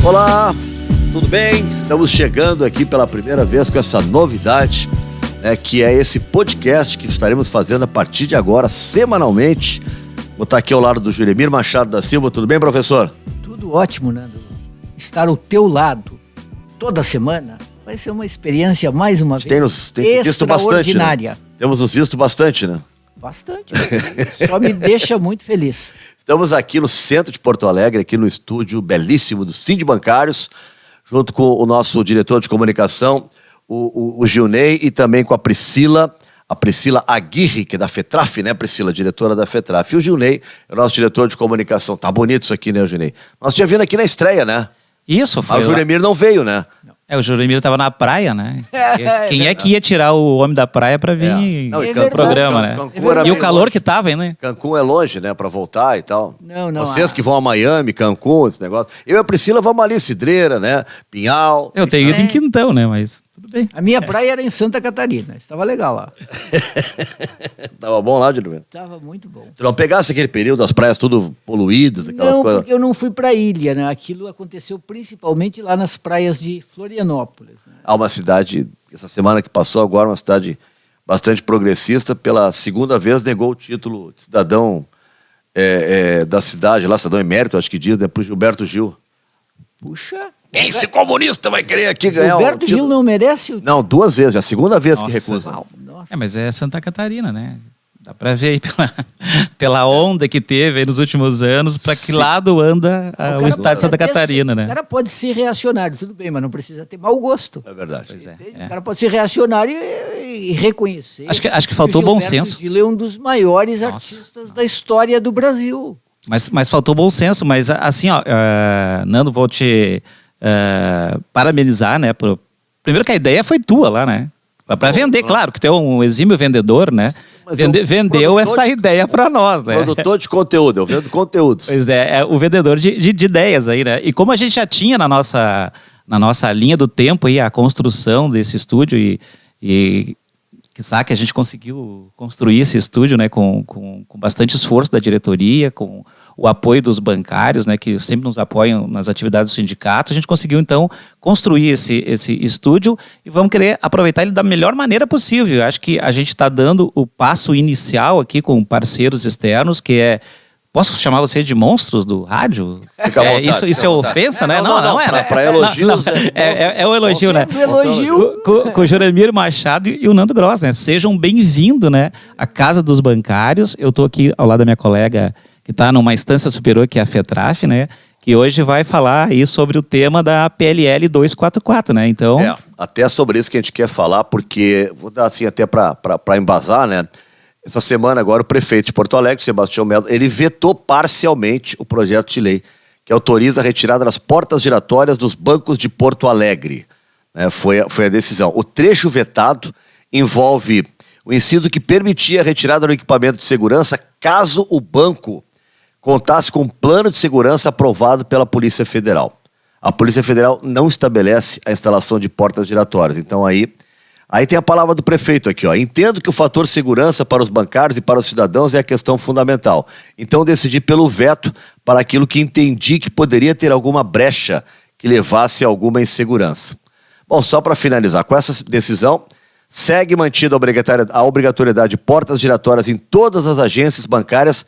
Olá, tudo bem? Estamos chegando aqui pela primeira vez com essa novidade, que é esse podcast que estaremos fazendo a partir de agora, semanalmente. Vou estar aqui ao lado do Juremir Machado da Silva. Tudo bem, professor? Tudo ótimo, Nando. Estar ao teu lado toda semana vai ser uma experiência, mais uma vez, tem visto bastante, extraordinária. Temos nos visto bastante, né? Bastante. Só me deixa muito feliz. Estamos aqui no centro de Porto Alegre, aqui no estúdio belíssimo do Sindibancários, junto com o nosso diretor de comunicação, o Gilney, e também com a Priscila Aguirre, que é da FETRAF, né, Priscila, diretora da FETRAF. E o Gilney é o nosso diretor de comunicação. Tá bonito isso aqui, né, Gilney? Nós tínhamos vindo aqui na estreia, né? Isso, foi. Mas o Juremir não veio, né? O Juremir estava na praia, né? Quem é que ia tirar o homem da praia para vir no programa, né? E o calor que tava, hein, né? Cancún é longe, né? Pra voltar e tal. Não. Vocês que vão a Miami, Cancún, esse negócio. Eu e a Priscila vamos ali, Cidreira, né? Pinhal. Eu tenho ido em Quintão, né? Mas tudo bem. A minha praia era em Santa Catarina. Estava legal lá. Tava bom lá, Júlio? Estava muito bom. Tu não pegasse aquele período, as praias tudo poluídas, aquelas não, coisas? Porque eu não fui pra ilha, né? Aquilo aconteceu principalmente lá nas praias de Florianópolis, né? Há uma cidade, essa semana que passou agora, uma cidade bastante progressista, pela segunda vez negou o título de cidadão da cidade, lá, cidadão emérito, acho que diz, né, pro Gilberto Gil. Puxa. Esse comunista vai querer aqui ganhar Gilberto o título. Gil não merece o... Não, 2 vezes, é a segunda vez que recusa. Nossa. Mas é Santa Catarina, né? Dá pra ver aí pela onda que teve aí nos últimos anos, pra que lado anda o estado de Santa Catarina, né? O cara pode ser reacionário, tudo bem, mas não precisa ter mau gosto. É verdade. Pois é. O cara pode ser reacionário e reconhecer. Acho que faltou bom senso. O Gil é um dos maiores artistas da história do Brasil. Mas faltou bom senso, mas assim, ó, Nando, vou te parabenizar, né? Primeiro que a ideia foi tua lá, né? Para vender, claro, que tu é um exímio vendedor, né? Vendeu essa ideia para nós, né? Produtor de conteúdo, eu vendo conteúdos. Pois é o vendedor de ideias aí, né? E como a gente já tinha na nossa linha do tempo aí a construção desse estúdio e que a gente conseguiu construir esse estúdio, né, com bastante esforço da diretoria, com o apoio dos bancários, né, que sempre nos apoiam nas atividades do sindicato. A gente conseguiu, então, construir esse estúdio e vamos querer aproveitar ele da melhor maneira possível. Eu acho que a gente está dando o passo inicial aqui com parceiros externos, que é... Posso chamar vocês de monstros do rádio? Fica à vontade, isso é ofensa, né? Não é. Para elogios... É o elogio, né? Elogio. Com o Juremir Machado e o Nando Gross, né? Sejam bem-vindos, né? À Casa dos Bancários. Eu estou aqui ao lado da minha colega, que está numa instância superior, que é a FETRAF, né? Que hoje vai falar aí sobre o tema da PLL 244, né? Então... até sobre isso que a gente quer falar, porque... Vou dar assim até para embasar, né? Essa semana agora o prefeito de Porto Alegre, Sebastião Melo, ele vetou parcialmente o projeto de lei que autoriza a retirada das portas giratórias dos bancos de Porto Alegre. Foi a decisão. O trecho vetado envolve o inciso que permitia a retirada do equipamento de segurança caso o banco contasse com um plano de segurança aprovado pela Polícia Federal. A Polícia Federal não estabelece a instalação de portas giratórias. Então Aí tem a palavra do prefeito aqui, ó. Entendo que o fator segurança para os bancários e para os cidadãos é a questão fundamental. Então decidi pelo veto para aquilo que entendi que poderia ter alguma brecha que levasse a alguma insegurança. Bom, só para finalizar, com essa decisão, segue mantida a obrigatoriedade de portas giratórias em todas as agências bancárias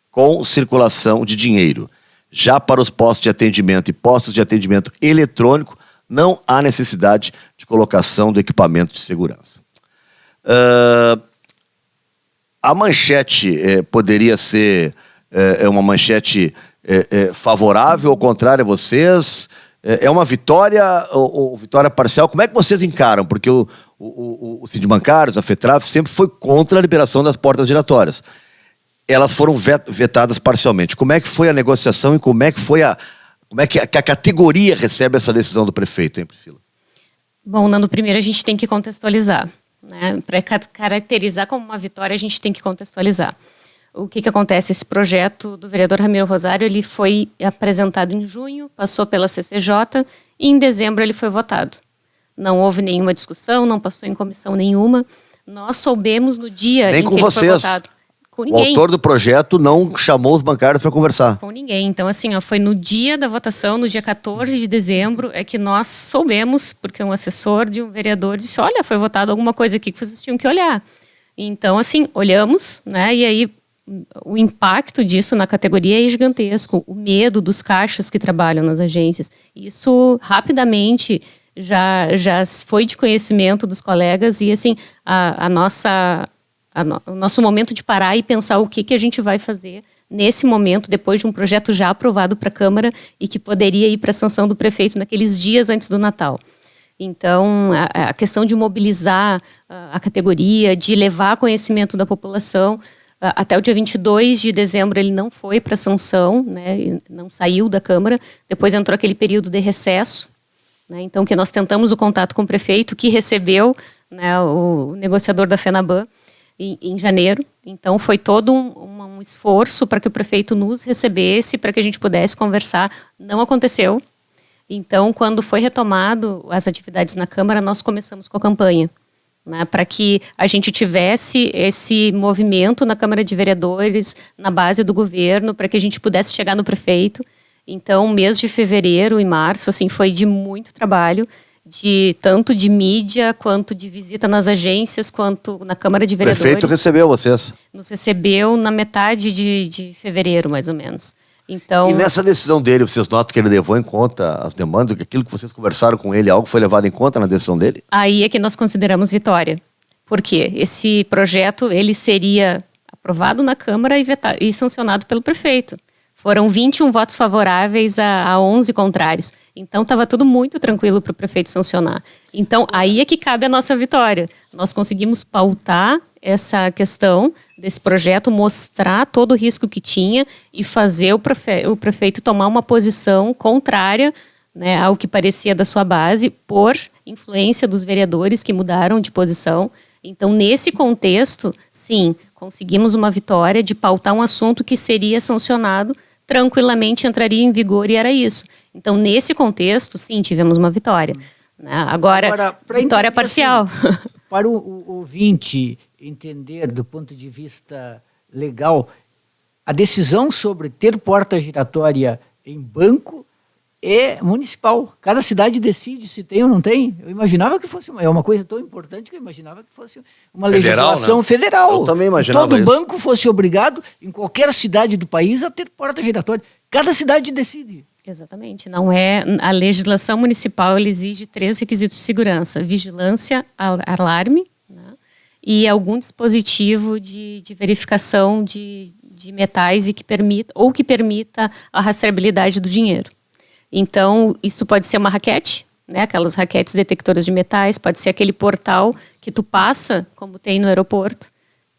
com circulação de dinheiro. Já para os postos de atendimento e postos de atendimento eletrônico, não há necessidade de colocação do equipamento de segurança. A manchete poderia ser uma manchete favorável ou contrária a vocês? É uma vitória ou vitória parcial? Como é que vocês encaram? Porque o Sindibancários, a FETRAF, sempre foi contra a liberação das portas giratórias. Elas foram vetadas parcialmente. Como é que foi a negociação e como é que a categoria recebe essa decisão do prefeito, hein, Priscila? Bom, Nando, primeiro a gente tem que contextualizar, né? Para caracterizar como uma vitória, a gente tem que contextualizar. O que acontece? Esse projeto do vereador Ramiro Rosário, ele foi apresentado em junho, passou pela CCJ e em dezembro ele foi votado. Não houve nenhuma discussão, não passou em comissão nenhuma. Nós soubemos no dia em que ele foi votado. Com O ninguém. autor do projeto não chamou os bancários para conversar. Com ninguém. Então, assim, ó, foi no dia da votação, no dia 14 de dezembro, é que nós soubemos, porque um assessor de um vereador disse, olha, foi votado alguma coisa aqui que vocês tinham que olhar. Então, assim, olhamos, né, e aí o impacto disso na categoria é gigantesco. O medo dos caixas que trabalham nas agências. Isso, rapidamente, já foi de conhecimento dos colegas e, assim, o nosso momento de parar e pensar o que a gente vai fazer nesse momento, depois de um projeto já aprovado para a Câmara e que poderia ir para a sanção do prefeito naqueles dias antes do Natal. Então, a questão de mobilizar a categoria, de levar conhecimento da população, até o dia 22 de dezembro ele não foi para sanção, né, não saiu da Câmara, depois entrou aquele período de recesso, né, então que nós tentamos o contato com o prefeito, que recebeu, né, o negociador da FENABAN, em janeiro. Então, foi todo um esforço para que o prefeito nos recebesse, para que a gente pudesse conversar. Não aconteceu. Então, quando foi retomado as atividades na Câmara, nós começamos com a campanha, né, para que a gente tivesse esse movimento na Câmara de Vereadores, na base do governo, para que a gente pudesse chegar no prefeito. Então, mês de fevereiro e março, assim, foi de muito trabalho, tanto de mídia, quanto de visita nas agências, quanto na Câmara de Vereadores. O prefeito recebeu vocês. Nos recebeu na metade de fevereiro, mais ou menos. Então, E nessa decisão dele, vocês notam que ele levou em conta as demandas, que aquilo que vocês conversaram com ele, algo foi levado em conta na decisão dele? aí é que nós consideramos vitória. Por quê? Esse projeto ele seria aprovado na Câmara e sancionado pelo prefeito. Foram 21 votos favoráveis a 11 contrários. Então, estava tudo muito tranquilo para o prefeito sancionar. Então, aí é que cabe a nossa vitória. Nós conseguimos pautar essa questão desse projeto, mostrar todo o risco que tinha e fazer o prefeito tomar uma posição contrária, né, ao que parecia da sua base, por influência dos vereadores que mudaram de posição. Então, nesse contexto, sim, conseguimos uma vitória de pautar um assunto que seria sancionado, tranquilamente entraria em vigor e era isso. Então, nesse contexto, sim, tivemos uma vitória. Né? Agora vitória parcial. Assim, para o ouvinte entender do ponto de vista legal, a decisão sobre ter porta giratória em banco é municipal. Cada cidade decide se tem ou não tem. Eu imaginava que fosse uma coisa tão importante que eu imaginava que fosse uma Federal, legislação, né? federal. Eu também imaginava Todo isso. banco fosse obrigado, em qualquer cidade do país, a ter porta giratória. Cada cidade decide. Exatamente. Não é a legislação municipal, ela exige 3 requisitos de segurança: vigilância, alarme, né, e algum dispositivo de verificação de metais e que permita a rastreabilidade do dinheiro. Então, isso pode ser uma raquete, né, aquelas raquetes detectoras de metais, pode ser aquele portal que tu passa, como tem no aeroporto,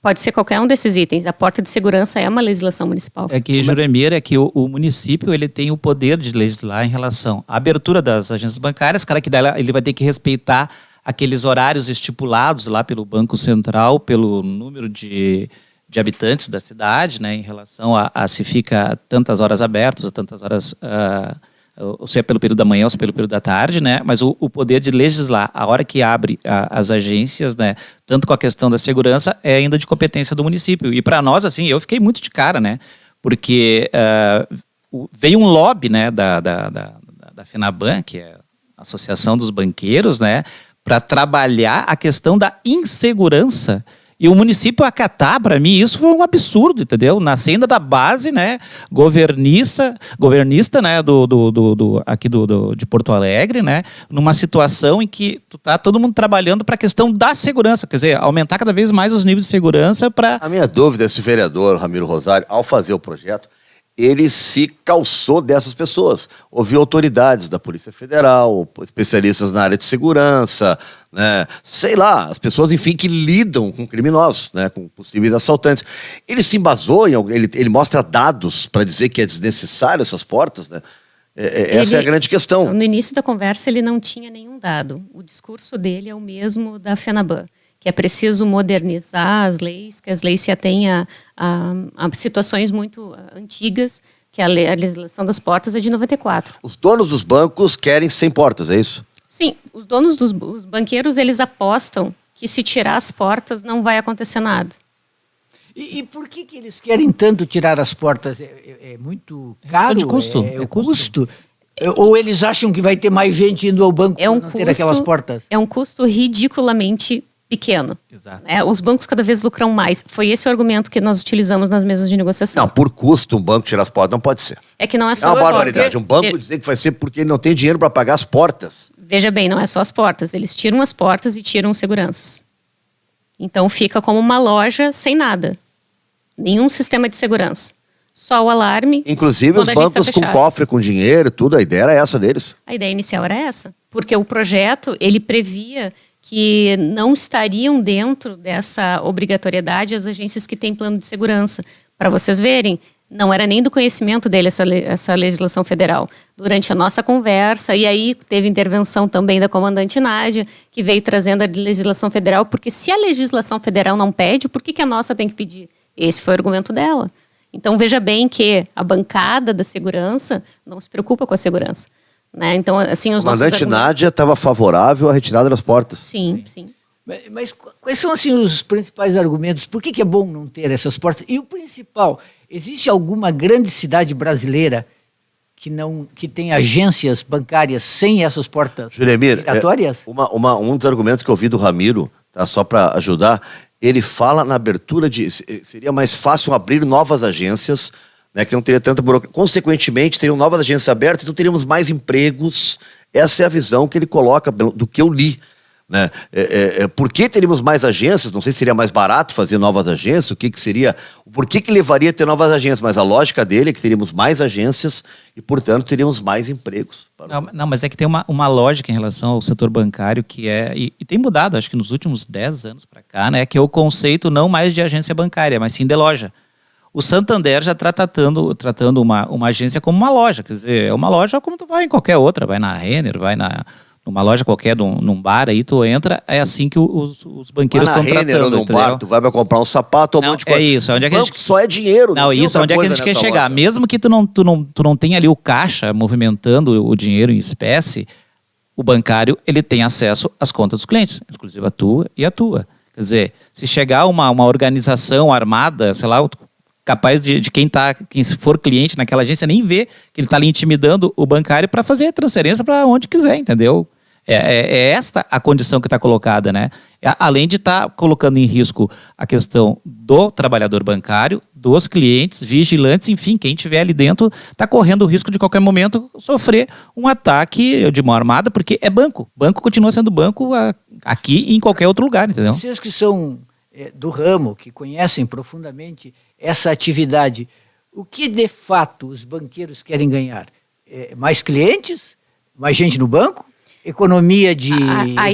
pode ser qualquer um desses itens. A porta de segurança é uma legislação municipal. É que, Juremir, é que o município ele tem o poder de legislar em relação à abertura das agências bancárias, cara, que ele vai ter que respeitar aqueles horários estipulados lá pelo Banco Central, pelo número de habitantes da cidade, né, em relação a se fica tantas horas abertas ou tantas horas... ou se é pelo período da manhã ou se é pelo período da tarde, né? Mas o poder de legislar, a hora que abre as agências, né? Tanto com a questão da segurança, é ainda de competência do município. E para nós, assim, eu fiquei muito de cara, né? Porque veio um lobby, né? Da FENABAN, que é a Associação dos Banqueiros, né? Para trabalhar a questão da insegurança. E o município acatar, para mim, isso foi um absurdo, entendeu? Nascendo da base, né, governista, né, aqui de Porto Alegre, né, numa situação em que tá todo mundo trabalhando para a questão da segurança, quer dizer, aumentar cada vez mais os níveis de segurança para... A minha dúvida é se o vereador Ramiro Rosário, ao fazer o projeto, ele se calçou dessas pessoas. Ouviu autoridades da Polícia Federal, especialistas na área de segurança, né? Sei lá, as pessoas, enfim, que lidam com criminosos, né? Com possíveis assaltantes. Ele se embasou, ele mostra dados para dizer que é desnecessário essas portas, né? Essa é a grande questão. No início da conversa, ele não tinha nenhum dado. O discurso dele é o mesmo da FENABAN, que é preciso modernizar as leis, que as leis se atenham a situações muito antigas, que a legislação das portas é de 94. Os donos dos bancos querem sem portas, é isso? Sim, os donos os banqueiros, eles apostam que se tirar as portas não vai acontecer nada. E por que eles querem tanto tirar as portas? É muito caro? de custo. É o custo? Ou eles acham que vai ter mais gente indo ao banco É um para não ter aquelas portas? É um custo ridiculamente pequeno. Exato. Né? Os bancos cada vez lucram mais. Foi esse o argumento que nós utilizamos nas mesas de negociação. Não, por custo, um banco tirar as portas não pode ser. É que não é É só uma as barbaridade. portas. Um banco dizer que vai ser porque ele não tem dinheiro para pagar as portas. Veja bem, não é só as portas. Eles tiram as portas e tiram seguranças. Então fica como uma loja sem nada. Nenhum sistema de segurança. Só o alarme. Inclusive os quando a gente bancos está com fechado. cofre, com dinheiro, tudo, a ideia era essa deles. A ideia inicial era essa. Porque o projeto, ele previa que não estariam dentro dessa obrigatoriedade as agências que têm plano de segurança. Para vocês verem, não era nem do conhecimento dele essa legislação federal. Durante a nossa conversa, e aí teve intervenção também da comandante Nádia, que veio trazendo a legislação federal, porque se a legislação federal não pede, por que a nossa tem que pedir? Esse foi o argumento dela. Então, veja bem que a bancada da segurança não se preocupa com a segurança. Né? Então, assim, os O comandante nossos Nádia estava favorável à retirada das portas. Sim, sim. Mas quais são assim os principais argumentos? Por que é bom não ter essas portas? E o principal, existe alguma grande cidade brasileira que tem agências bancárias sem essas portas Juremir, giratórias? um dos argumentos que eu ouvi do Ramiro, tá, só para ajudar, ele fala na abertura de... Seria mais fácil abrir novas agências, né, que não teria tanta burocracia. Consequentemente, teriam novas agências abertas, então teríamos mais empregos. Essa é a visão que ele coloca do que eu li. Né? Por que teríamos mais agências? Não sei se seria mais barato fazer novas agências, o que seria... Por que levaria a ter novas agências? Mas a lógica dele é que teríamos mais agências e, portanto, teríamos mais empregos. Não, mas é que tem uma lógica em relação ao setor bancário que e tem mudado, acho que nos últimos 10 anos para cá, né, que é o conceito não mais de agência bancária, mas sim de loja. O Santander já está tratando uma agência como uma loja, quer dizer, é uma loja como tu vai em qualquer outra, vai na Renner, vai numa loja qualquer, num bar aí, tu entra, é assim que os banqueiros estão tratando. Renner ou num bar, tu vai comprar um sapato ou um monte de coisa. É isso, onde é que banco só é dinheiro. Não, isso, onde é que a gente quer chegar? Loja. Mesmo que tu não tenha ali o caixa movimentando o dinheiro em espécie, o bancário, ele tem acesso às contas dos clientes, inclusive a tua e a tua. Quer dizer, se chegar uma organização armada, sei lá, capaz de quem for cliente naquela agência nem ver que ele está ali intimidando o bancário para fazer transferência para onde quiser, entendeu? É esta a condição que está colocada, né? Além de estar colocando em risco a questão do trabalhador bancário, dos clientes, vigilantes, enfim, quem estiver ali dentro está correndo o risco de qualquer momento sofrer um ataque de mão armada, porque é banco. Banco continua sendo banco aqui e em qualquer outro lugar, entendeu? Vocês que são do ramo, que conhecem profundamente essa atividade, o que de fato os banqueiros querem ganhar? Mais clientes? Mais gente no banco? Economia de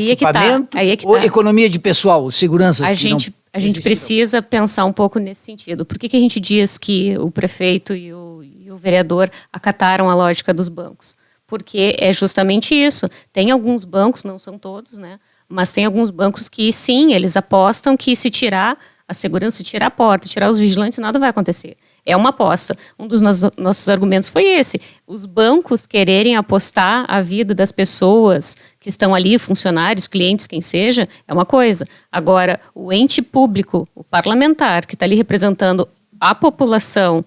equipamento? Aí é que tá. Ou economia de pessoal, seguranças? A gente precisa pensar um pouco nesse sentido. Por que a gente diz que o prefeito e o vereador acataram a lógica dos bancos? Porque é justamente isso. Tem alguns bancos, não são todos, né? Mas tem alguns bancos que, sim, eles apostam que se tirar a segurança, se tirar a porta, tirar os vigilantes, nada vai acontecer. É uma aposta. Um dos nossos argumentos foi esse. Os bancos quererem apostar a vida das pessoas que estão ali, funcionários, clientes, quem seja, é uma coisa. Agora, o ente público, o parlamentar, que está ali representando a população,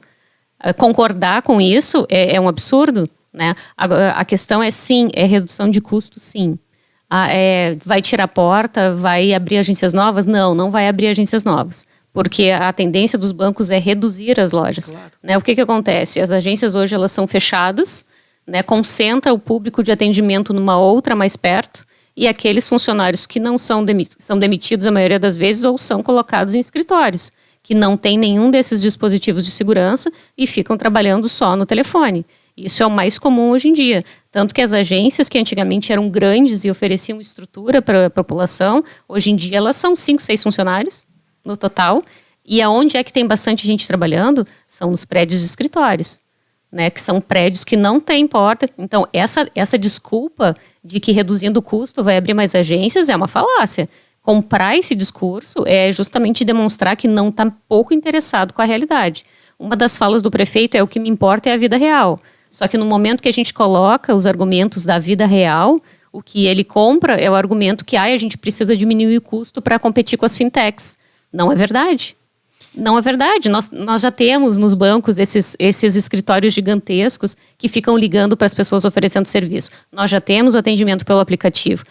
concordar com isso é um absurdo, né? A questão é, sim, é redução de custo, sim. Vai tirar a porta, vai abrir agências novas? Não vai abrir agências novas. Porque a tendência dos bancos é reduzir as lojas. Claro. Né? O que acontece? As agências hoje elas são fechadas, né? Concentra o público de atendimento numa outra mais perto, e aqueles funcionários que não são demitidos a maioria das vezes ou são colocados em escritórios, que não tem nenhum desses dispositivos de segurança e ficam trabalhando só no telefone. Isso é o mais comum hoje em dia. Tanto que as agências que antigamente eram grandes e ofereciam estrutura para a população, hoje em dia elas são 5, 6 funcionários no total. E aonde é que tem bastante gente trabalhando? São nos prédios de escritórios, né? Que são prédios que não têm porta. Então, essa desculpa de que reduzindo o custo vai abrir mais agências é uma falácia. Comprar esse discurso é justamente demonstrar que não está pouco interessado com a realidade. Uma das falas do prefeito é: o que me importa é a vida real. Só que no momento que a gente coloca os argumentos da vida real, o que ele compra é o argumento que a gente precisa diminuir o custo para competir com as fintechs. Não é verdade. Não é verdade. Nós já temos nos bancos esses escritórios gigantescos que ficam ligando para as pessoas oferecendo serviço. Nós já temos o atendimento pelo aplicativo.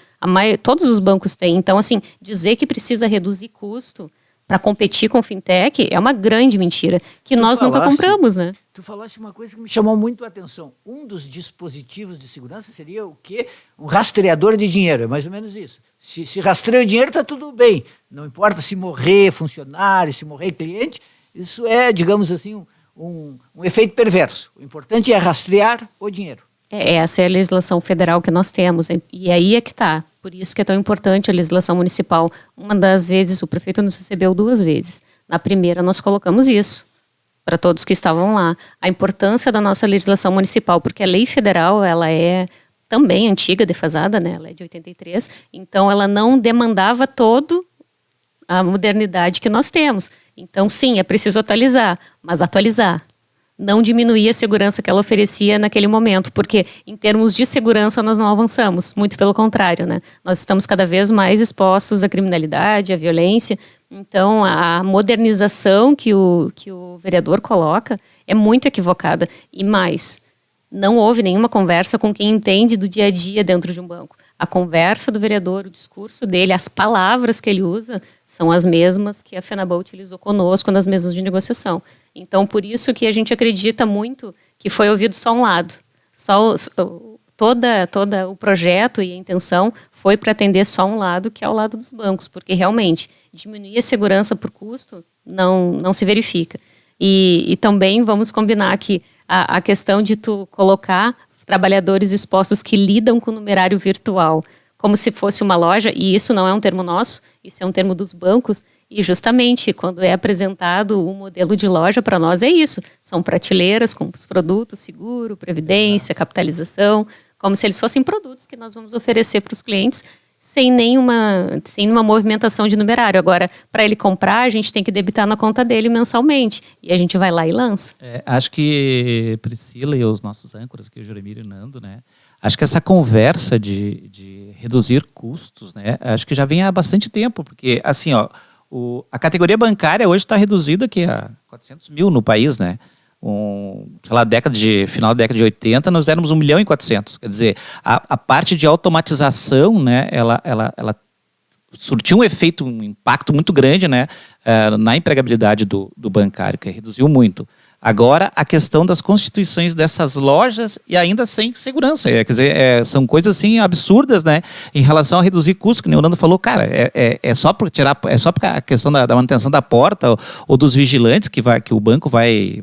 Todos os bancos têm. Então, assim, dizer que precisa reduzir custo para competir com fintech é uma grande mentira, que nós nunca compramos, né? Tu falaste uma coisa que me chamou muito a atenção. Um dos dispositivos de segurança seria o quê? Um rastreador de dinheiro, é mais ou menos isso. Se rastreia o dinheiro, está tudo bem. Não importa se morrer funcionário, se morrer cliente, isso é, digamos assim, um efeito perverso. O importante é rastrear o dinheiro. Essa é a legislação federal que nós temos, e aí é que está. Por isso que é tão importante a legislação municipal. Uma das vezes, o prefeito nos recebeu 2 vezes. Na primeira, nós colocamos isso para todos que estavam lá. A importância da nossa legislação municipal, porque a lei federal, ela é também antiga, defasada, né? Ela é de 83, então ela não demandava toda a modernidade que nós temos. Então, sim, é preciso atualizar, mas atualizar. Não diminuir a segurança que ela oferecia naquele momento, porque em termos de segurança nós não avançamos, muito pelo contrário, né? Nós estamos cada vez mais expostos à criminalidade, à violência, então a modernização que o vereador coloca é muito equivocada. E mais, não houve nenhuma conversa com quem entende do dia a dia dentro de um banco. A conversa do vereador, o discurso dele, as palavras que ele usa são as mesmas que a FENABAN utilizou conosco nas mesas de negociação. Então, por isso que a gente acredita muito que foi ouvido só um lado. Toda o projeto e a intenção foi para atender só um lado, que é o lado dos bancos, porque realmente diminuir a segurança por custo não se verifica. E também vamos combinar que a questão de tu colocar trabalhadores expostos que lidam com o numerário virtual como se fosse uma loja, e isso não é um termo nosso, isso é um termo dos bancos, e justamente quando é apresentado o modelo de loja para nós é isso, são prateleiras com os produtos, seguro, previdência, capitalização, como se eles fossem produtos que nós vamos oferecer para os clientes sem nenhuma movimentação de numerário. Agora, para ele comprar, a gente tem que debitar na conta dele mensalmente, e a gente vai lá e lança. Acho que Priscila e os nossos âncoras, aqui, o Juremir e o Nando, né? Acho que essa conversa de reduzir custos, né? Acho que já vem há bastante tempo, porque assim, ó, a categoria bancária hoje está reduzida aqui a 400 mil no país, né? Final da década de 80, nós éramos 1.400.000. Quer dizer, a parte de automatização, né, ela surtiu um impacto muito grande, né, na empregabilidade do bancário, que reduziu muito. Agora, a questão das constituições dessas lojas e ainda sem segurança. Quer dizer, são coisas assim absurdas, né? Em relação a reduzir custos, que o Nando falou, cara, é só para tirar, é só para a questão da manutenção da porta ou dos vigilantes que o banco vai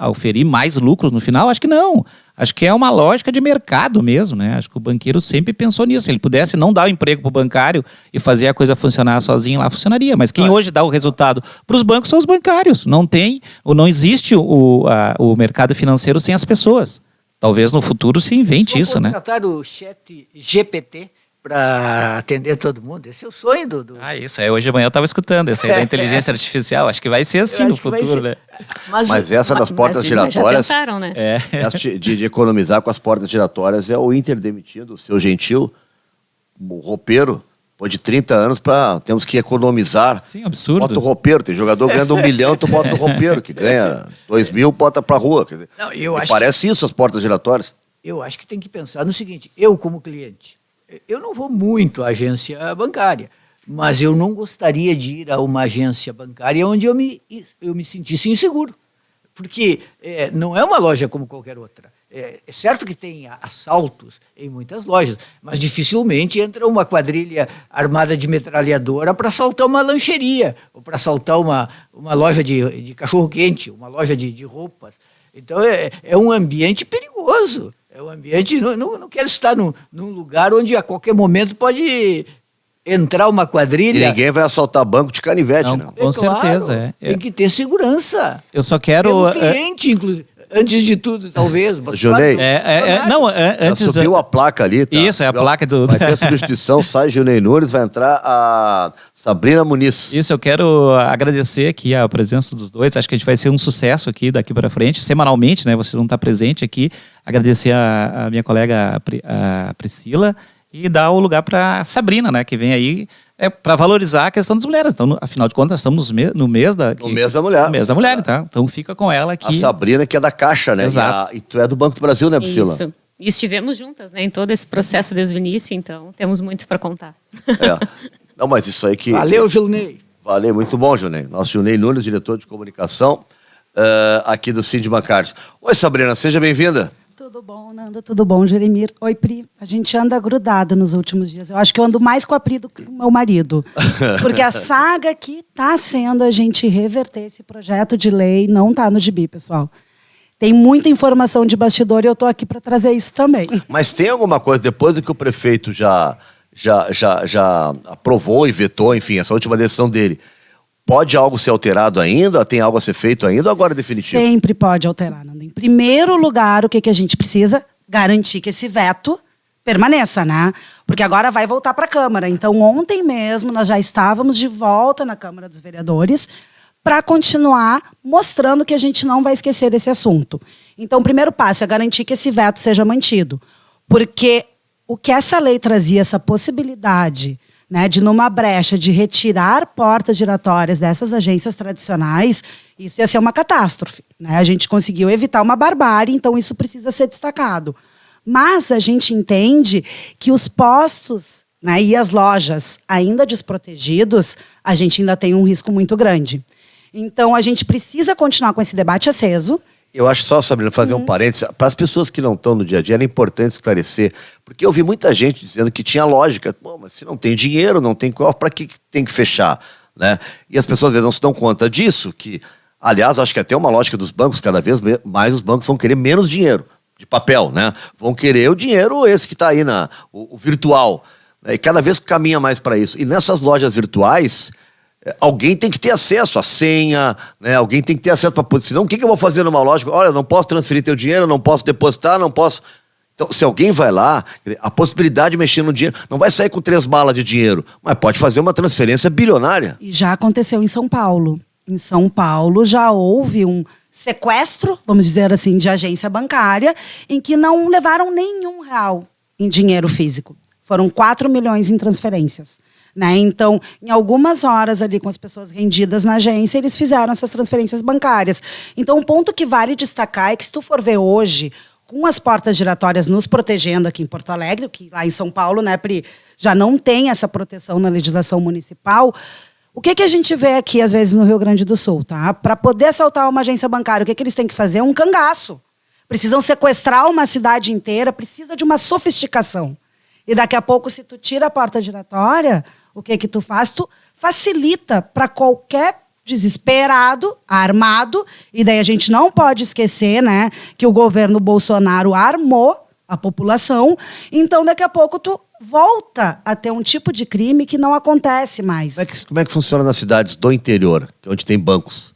oferir mais lucros no final? Acho que não. Acho que é uma lógica de mercado mesmo, né? Acho que o banqueiro sempre pensou nisso. Se ele pudesse não dar o emprego para o bancário e fazer a coisa funcionar sozinho lá, funcionaria. Mas quem hoje dá o resultado para os bancos são os bancários. Não existe o mercado financeiro sem as pessoas. Talvez no futuro se invente isso, né? Contratar o chat GPT para atender todo mundo. Esse é o sonho do... Isso aí. Hoje de manhã eu estava escutando. Essa aí da inteligência artificial. Acho que vai ser assim no futuro, né? Mas essa das portas giratórias... Já pensaram, né? Essa de economizar com as portas giratórias é o Inter demitindo o seu Gentil, o roupeiro, depois de 30 anos, temos que economizar. Sim, absurdo. Bota o roupeiro. Tem jogador ganhando 1 milhão, tu bota o roupeiro, que ganha 2 mil, bota pra rua. Quer dizer, parece isso as portas giratórias. Eu acho que tem que pensar no seguinte, eu como cliente, eu não vou muito à agência bancária, mas eu não gostaria de ir a uma agência bancária onde eu me sentisse inseguro, porque não é uma loja como qualquer outra. É certo que tem assaltos em muitas lojas, mas dificilmente entra uma quadrilha armada de metralhadora para assaltar uma lancheria, ou para assaltar uma loja de cachorro-quente, uma loja de roupas. Então é um ambiente perigoso. É um ambiente, não quero estar num lugar onde a qualquer momento pode entrar uma quadrilha. E ninguém vai assaltar banco de canivete, não. Com certeza. Tem que ter segurança. Eu só quero... Pelo cliente, inclusive. Antes de tudo, talvez. Junei. Antes subiu a placa ali. Tá? Isso, é a placa do... Vai ter substituição, sai Junei Nunes, vai entrar a Sabrina Muniz. Isso, eu quero agradecer aqui a presença dos dois. Acho que a gente vai ser um sucesso aqui daqui para frente, semanalmente, né? Vocês vão estar presentes aqui. Agradecer a minha colega a Priscila e dar o lugar para Sabrina, né? Que vem aí É para valorizar a questão das mulheres. Então, afinal de contas, estamos no mês da... No mês da mulher. No mês da mulher, então. Então fica com ela aqui. A Sabrina, que é da Caixa, né? Exato. E tu é do Banco do Brasil, né, Priscila? Isso. E estivemos juntas, né, em todo esse processo desde o início, então temos muito para contar. Não, mas isso aí que... Valeu, Gilney. Valeu, muito bom, Gilney. Nosso Gilney Nunes, diretor de comunicação aqui do Cindy Bancários. Oi, Sabrina, seja bem-vinda. Tudo bom, Nando? Tudo bom, Jeremir? Oi, Pri. A gente anda grudado nos últimos dias. Eu acho que eu ando mais com a Pri do que com o meu marido. Porque a saga que está sendo a gente reverter esse projeto de lei não está no gibi, pessoal. Tem muita informação de bastidor e eu estou aqui para trazer isso também. Mas tem alguma coisa, depois do que o prefeito já aprovou e vetou, enfim, essa última decisão dele, pode algo ser alterado ainda? Tem algo a ser feito ainda ou agora é definitivo? Sempre pode alterar, Nando. Em primeiro lugar, o que a gente precisa? Garantir que esse veto permaneça, né? Porque agora vai voltar para a Câmara. Então, ontem mesmo, nós já estávamos de volta na Câmara dos Vereadores para continuar mostrando que a gente não vai esquecer desse assunto. Então, o primeiro passo é garantir que esse veto seja mantido. Porque o que essa lei trazia, essa possibilidade, né, de numa brecha, de retirar portas giratórias dessas agências tradicionais, isso ia ser uma catástrofe, né? A gente conseguiu evitar uma barbárie, então isso precisa ser destacado. Mas a gente entende que os postos, né, e as lojas ainda desprotegidos, a gente ainda tem um risco muito grande. Então, a gente precisa continuar com esse debate aceso. Eu acho só, Sabrina, fazer um parênteses. Para as pessoas que não estão no dia a dia, era importante esclarecer. Porque eu vi muita gente dizendo que tinha lógica. Pô, mas se não tem dinheiro, não tem cofre, para que tem que fechar? Né? E as pessoas às vezes não se dão conta disso. Que, aliás, acho que até uma lógica dos bancos, cada vez mais os bancos vão querer menos dinheiro de papel. Né? Vão querer o dinheiro esse que está aí, o virtual. Né? E cada vez caminha mais para isso. E nessas lojas virtuais... alguém tem que ter acesso à senha, né? Alguém tem que ter acesso para poder. Senão, o que eu vou fazer numa loja? Olha, eu não posso transferir teu dinheiro, não posso depositar, não posso. Então, se alguém vai lá, a possibilidade de mexer no dinheiro, não vai sair com 3 balas de dinheiro, mas pode fazer uma transferência bilionária. E já aconteceu em São Paulo. Em São Paulo já houve um sequestro, vamos dizer assim, de agência bancária, em que não levaram nenhum real em dinheiro físico. Foram 4 milhões em transferências. Né? Então, em algumas horas ali com as pessoas rendidas na agência, eles fizeram essas transferências bancárias. Então, um ponto que vale destacar é que se tu for ver hoje, com as portas giratórias nos protegendo aqui em Porto Alegre, que lá em São Paulo, né, Pri, já não tem essa proteção na legislação municipal, o que a gente vê aqui, às vezes, no Rio Grande do Sul, tá? Para poder assaltar uma agência bancária, o que eles têm que fazer? Um cangaço. Precisam sequestrar uma cidade inteira, precisa de uma sofisticação. E daqui a pouco, se tu tira a porta giratória, o que tu faz? Tu facilita para qualquer desesperado, armado, e daí a gente não pode esquecer, né, que o governo Bolsonaro armou a população, então daqui a pouco tu volta a ter um tipo de crime que não acontece mais. Como é que funciona nas cidades do interior, onde tem bancos?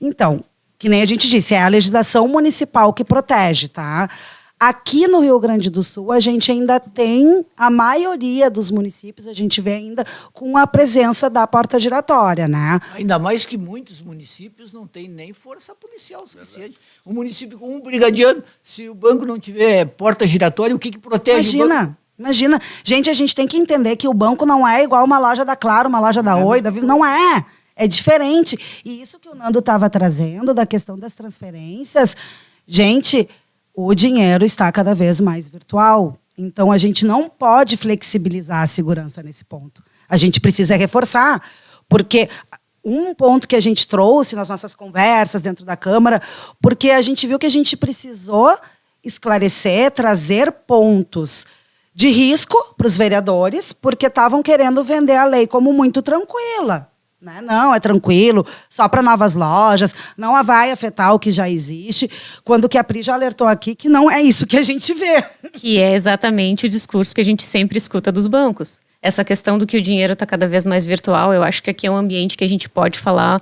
Então, que nem a gente disse, é a legislação municipal que protege, tá? Aqui no Rio Grande do Sul, a gente ainda tem, a maioria dos municípios, a gente vê ainda com a presença da porta giratória, né? Ainda mais que muitos municípios não têm nem força policial suficiente. Um município com um brigadiano, se o banco não tiver porta giratória, o que protege o banco? Imagina. Gente, a gente tem que entender que o banco não é igual uma loja da Claro, uma loja da Oi, da Vivo. Não é. É diferente. E isso que o Nando estava trazendo, da questão das transferências, gente... o dinheiro está cada vez mais virtual. Então, a gente não pode flexibilizar a segurança nesse ponto. A gente precisa reforçar, porque um ponto que a gente trouxe nas nossas conversas dentro da Câmara, porque a gente viu que a gente precisou esclarecer, trazer pontos de risco para os vereadores, porque estavam querendo vender a lei como muito tranquila. Né? Não, é tranquilo, só para novas lojas, não vai afetar o que já existe, quando que a Pri já alertou aqui que não é isso que a gente vê. Que é exatamente o discurso que a gente sempre escuta dos bancos. Essa questão do que o dinheiro está cada vez mais virtual, eu acho que aqui é um ambiente que a gente pode falar,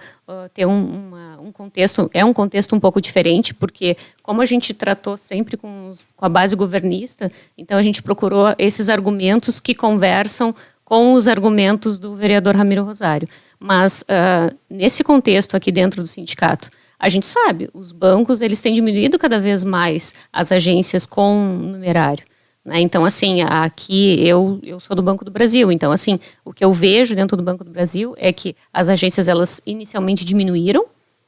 ter um contexto, é um contexto um pouco diferente, porque como a gente tratou sempre com a base governista, então a gente procurou esses argumentos que conversam com os argumentos do vereador Ramiro Rosário. Mas, nesse contexto aqui dentro do sindicato, a gente sabe, os bancos eles têm diminuído cada vez mais as agências com numerário. né? Então, assim, aqui eu sou do Banco do Brasil, então, assim, o que eu vejo dentro do Banco do Brasil é que as agências, elas inicialmente diminuíram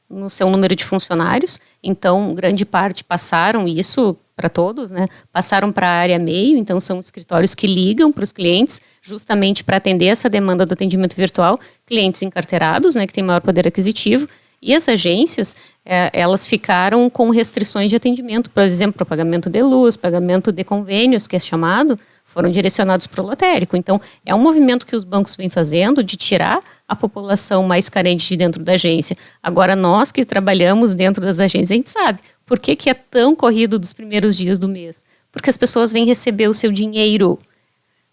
no seu número de funcionários, então grande parte passaram, isso para todos, né? Passaram para a área meio, então são escritórios que ligam para os clientes justamente para atender essa demanda do atendimento virtual, clientes encarteirados, né, que têm maior poder aquisitivo, e as agências, elas ficaram com restrições de atendimento, por exemplo, para pagamento de luz, pagamento de convênios, que é chamado, foram direcionados para o lotérico. Então, é um movimento que os bancos vêm fazendo de tirar a população mais carente de dentro da agência. Agora, nós que trabalhamos dentro das agências, a gente sabe por que é tão corrido dos primeiros dias do mês. Porque as pessoas vêm receber o seu dinheiro.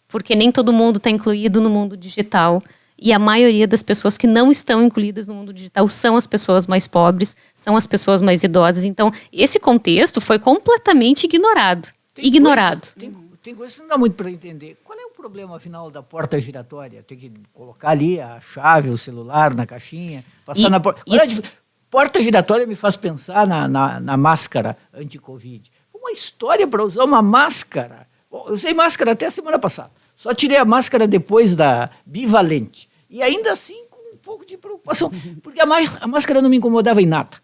Porque nem todo mundo está incluído no mundo digital. E a maioria das pessoas que não estão incluídas no mundo digital são as pessoas mais pobres, são as pessoas mais idosas. Então, esse contexto foi completamente ignorado. Tem coisa que não dá muito para entender. Qual é o problema, afinal, da porta giratória? Tem que colocar ali a chave, o celular na caixinha, passar na porta. Porta giratória me faz pensar na máscara anti-Covid. Uma história para usar uma máscara. Eu usei máscara até a semana passada. Só tirei a máscara depois da bivalente. E ainda assim, com um pouco de preocupação. Porque a máscara não me incomodava em nada.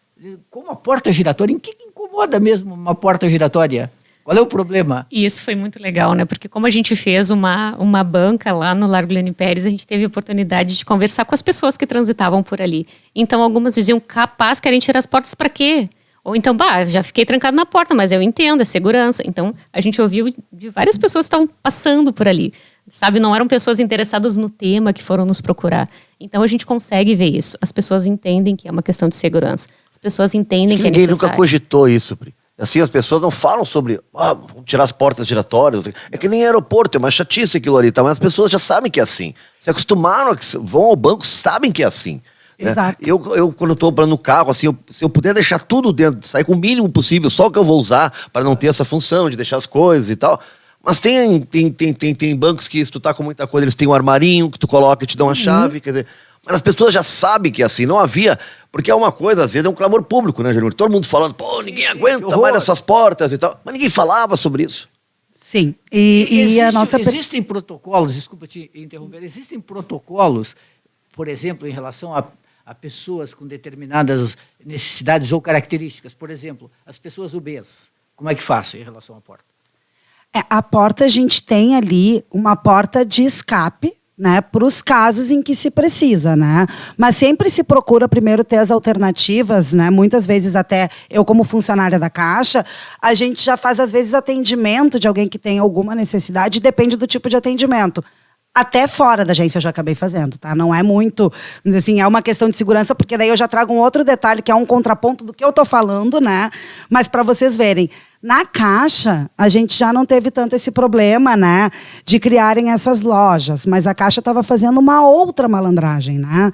Como a porta giratória, em que incomoda mesmo uma porta giratória? Qual é o problema? E isso foi muito legal, né? Porque como a gente fez uma banca lá no Largo Lênin Pérez, a gente teve a oportunidade de conversar com as pessoas que transitavam por ali. Então, algumas diziam, capaz, querem tirar as portas para quê? Ou então, já fiquei trancado na porta, mas eu entendo, é segurança. Então, a gente ouviu de várias pessoas que estavam passando por ali. Sabe, não eram pessoas interessadas no tema que foram nos procurar. Então, a gente consegue ver isso. As pessoas entendem que é uma questão de segurança. As pessoas entendem que é necessário. Ninguém nunca cogitou isso, Pri. Assim, as pessoas não falam sobre vamos tirar as portas giratórias. É que nem aeroporto, é uma chatice aquilo ali, tá? Mas as pessoas já sabem que é assim. Se acostumaram, vão ao banco, sabem que é assim. Exato. Né? Eu quando eu tô no carro, assim, se eu puder deixar tudo dentro, sair com o mínimo possível, só o que eu vou usar, para não ter essa função de deixar as coisas e tal. Mas tem bancos que, se tu tá com muita coisa, eles têm um armarinho que tu coloca e te dão uma chave, quer dizer... Mas as pessoas já sabem que é assim, não havia... Porque é uma coisa, às vezes é um clamor público, né, Jerônimo? Todo mundo falando, ninguém aguenta mais essas portas e tal. Mas ninguém falava sobre isso. Sim. Existem protocolos, desculpa te interromper, existem protocolos, por exemplo, em relação a pessoas com determinadas necessidades ou características. Por exemplo, as pessoas obesas. Como é que faz em relação à porta? A porta, a gente tem ali uma porta de escape, né, para os casos em que se precisa, né? Mas sempre se procura primeiro ter as alternativas, né? Muitas vezes até eu, como funcionária da Caixa, a gente já faz às vezes atendimento de alguém que tem alguma necessidade, depende do tipo de atendimento. Até fora da agência eu já acabei fazendo, tá? Não é muito, assim, é uma questão de segurança, porque daí eu já trago um outro detalhe, que é um contraponto do que eu tô falando, né? Mas para vocês verem, na Caixa, a gente já não teve tanto esse problema, né? De criarem essas lojas, mas a Caixa estava fazendo uma outra malandragem, né?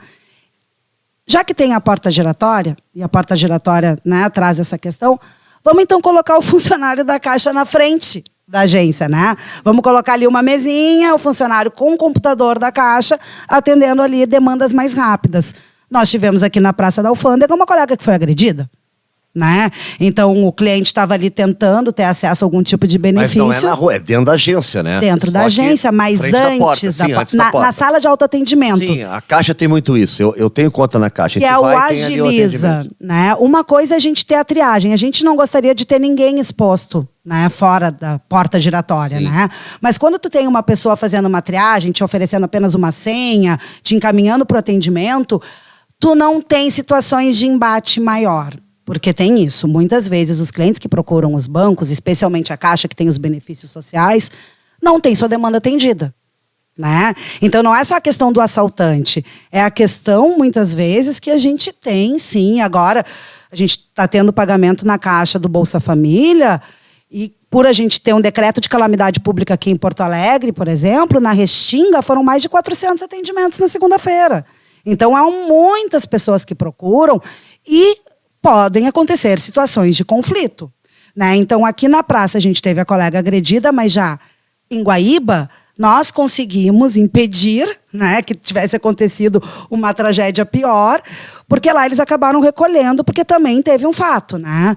Já que tem a porta giratória, e a porta giratória, né, traz essa questão, vamos então colocar o funcionário da Caixa na frente da agência, né? Vamos colocar ali uma mesinha, o funcionário com o computador da Caixa, atendendo ali demandas mais rápidas. Nós tivemos aqui na Praça da Alfândega uma colega que foi agredida, né? Então, o cliente estava ali tentando ter acesso a algum tipo de benefício. Mas não é na rua, é dentro da agência, né? Dentro da agência, mas antes da porta. Na sala de autoatendimento. Sim, a Caixa tem muito isso. Eu tenho conta na Caixa. Que é o Agiliza, né? Uma coisa é a gente ter a triagem. A gente não gostaria de ter ninguém exposto, né, fora da porta giratória, né? Mas quando tu tem uma pessoa fazendo uma triagem, te oferecendo apenas uma senha, te encaminhando para o atendimento, tu não tem situações de embate maior. Porque tem isso. Muitas vezes os clientes que procuram os bancos, especialmente a Caixa, que tem os benefícios sociais, não tem sua demanda atendida, né? Então não é só a questão do assaltante. É a questão, muitas vezes, que a gente tem, sim. Agora, a gente está tendo pagamento na Caixa do Bolsa Família e por a gente ter um decreto de calamidade pública aqui em Porto Alegre, por exemplo, na Restinga foram mais de 400 atendimentos na segunda-feira. Então há muitas pessoas que procuram e podem acontecer situações de conflito, né? Então, aqui na praça a gente teve a colega agredida, mas já em Guaíba, nós conseguimos impedir, né, que tivesse acontecido uma tragédia pior, porque lá eles acabaram recolhendo, porque também teve um fato, né?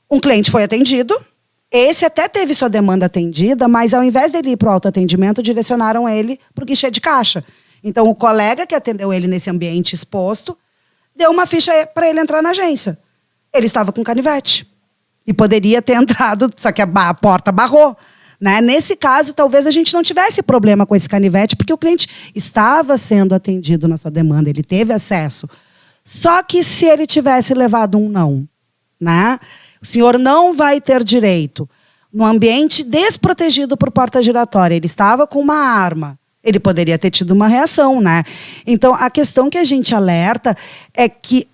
Um cliente foi atendido, Esse até teve sua demanda atendida, mas ao invés dele ir para o autoatendimento, direcionaram ele para o guichê de caixa. Então, o colega que atendeu ele nesse ambiente exposto deu uma ficha para ele entrar na agência. Ele estava com canivete. E poderia ter entrado, só que a porta barrou. Né? Nesse caso, talvez a gente não tivesse problema com esse canivete, porque o cliente estava sendo atendido na sua demanda, ele teve acesso. Só que se ele tivesse levado um não, né? O senhor não vai ter direito. No ambiente desprotegido por porta giratória, ele estava com uma arma, ele poderia ter tido uma reação, né? Então, a questão que a gente alerta é que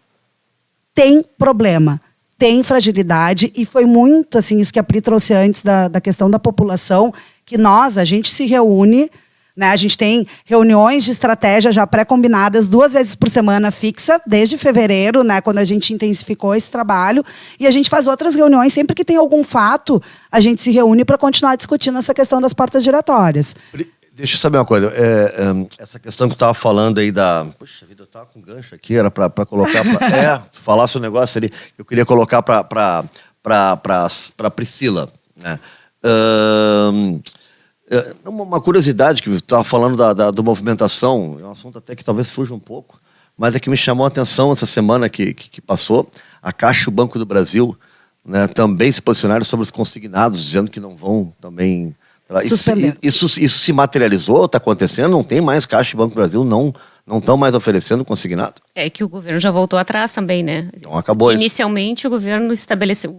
tem problema, tem fragilidade, e foi muito assim isso que a Pri trouxe antes da questão da população, que a gente se reúne, né? A gente tem reuniões de estratégia já pré-combinadas 2 vezes por semana fixa, desde fevereiro, né? Quando a gente intensificou esse trabalho, e a gente faz outras reuniões, sempre que tem algum fato, a gente se reúne para continuar discutindo essa questão das portas giratórias. Deixa eu saber uma coisa. Essa questão que tu estava falando aí da... Poxa vida, eu estava com gancho aqui, era para colocar... falasse um negócio ali, eu queria colocar para Priscila. Né? Uma curiosidade, que tu estava falando da movimentação, é um assunto até que talvez fuja um pouco, mas é que me chamou a atenção essa semana que passou, a Caixa e o Banco do Brasil, né, também se posicionaram sobre os consignados, dizendo que não vão também... Isso se materializou, está acontecendo? Não tem mais Caixa e Banco do Brasil, não estão mais oferecendo consignado? É que o governo já voltou atrás também, né? Então acabou isso. Inicialmente o governo estabeleceu,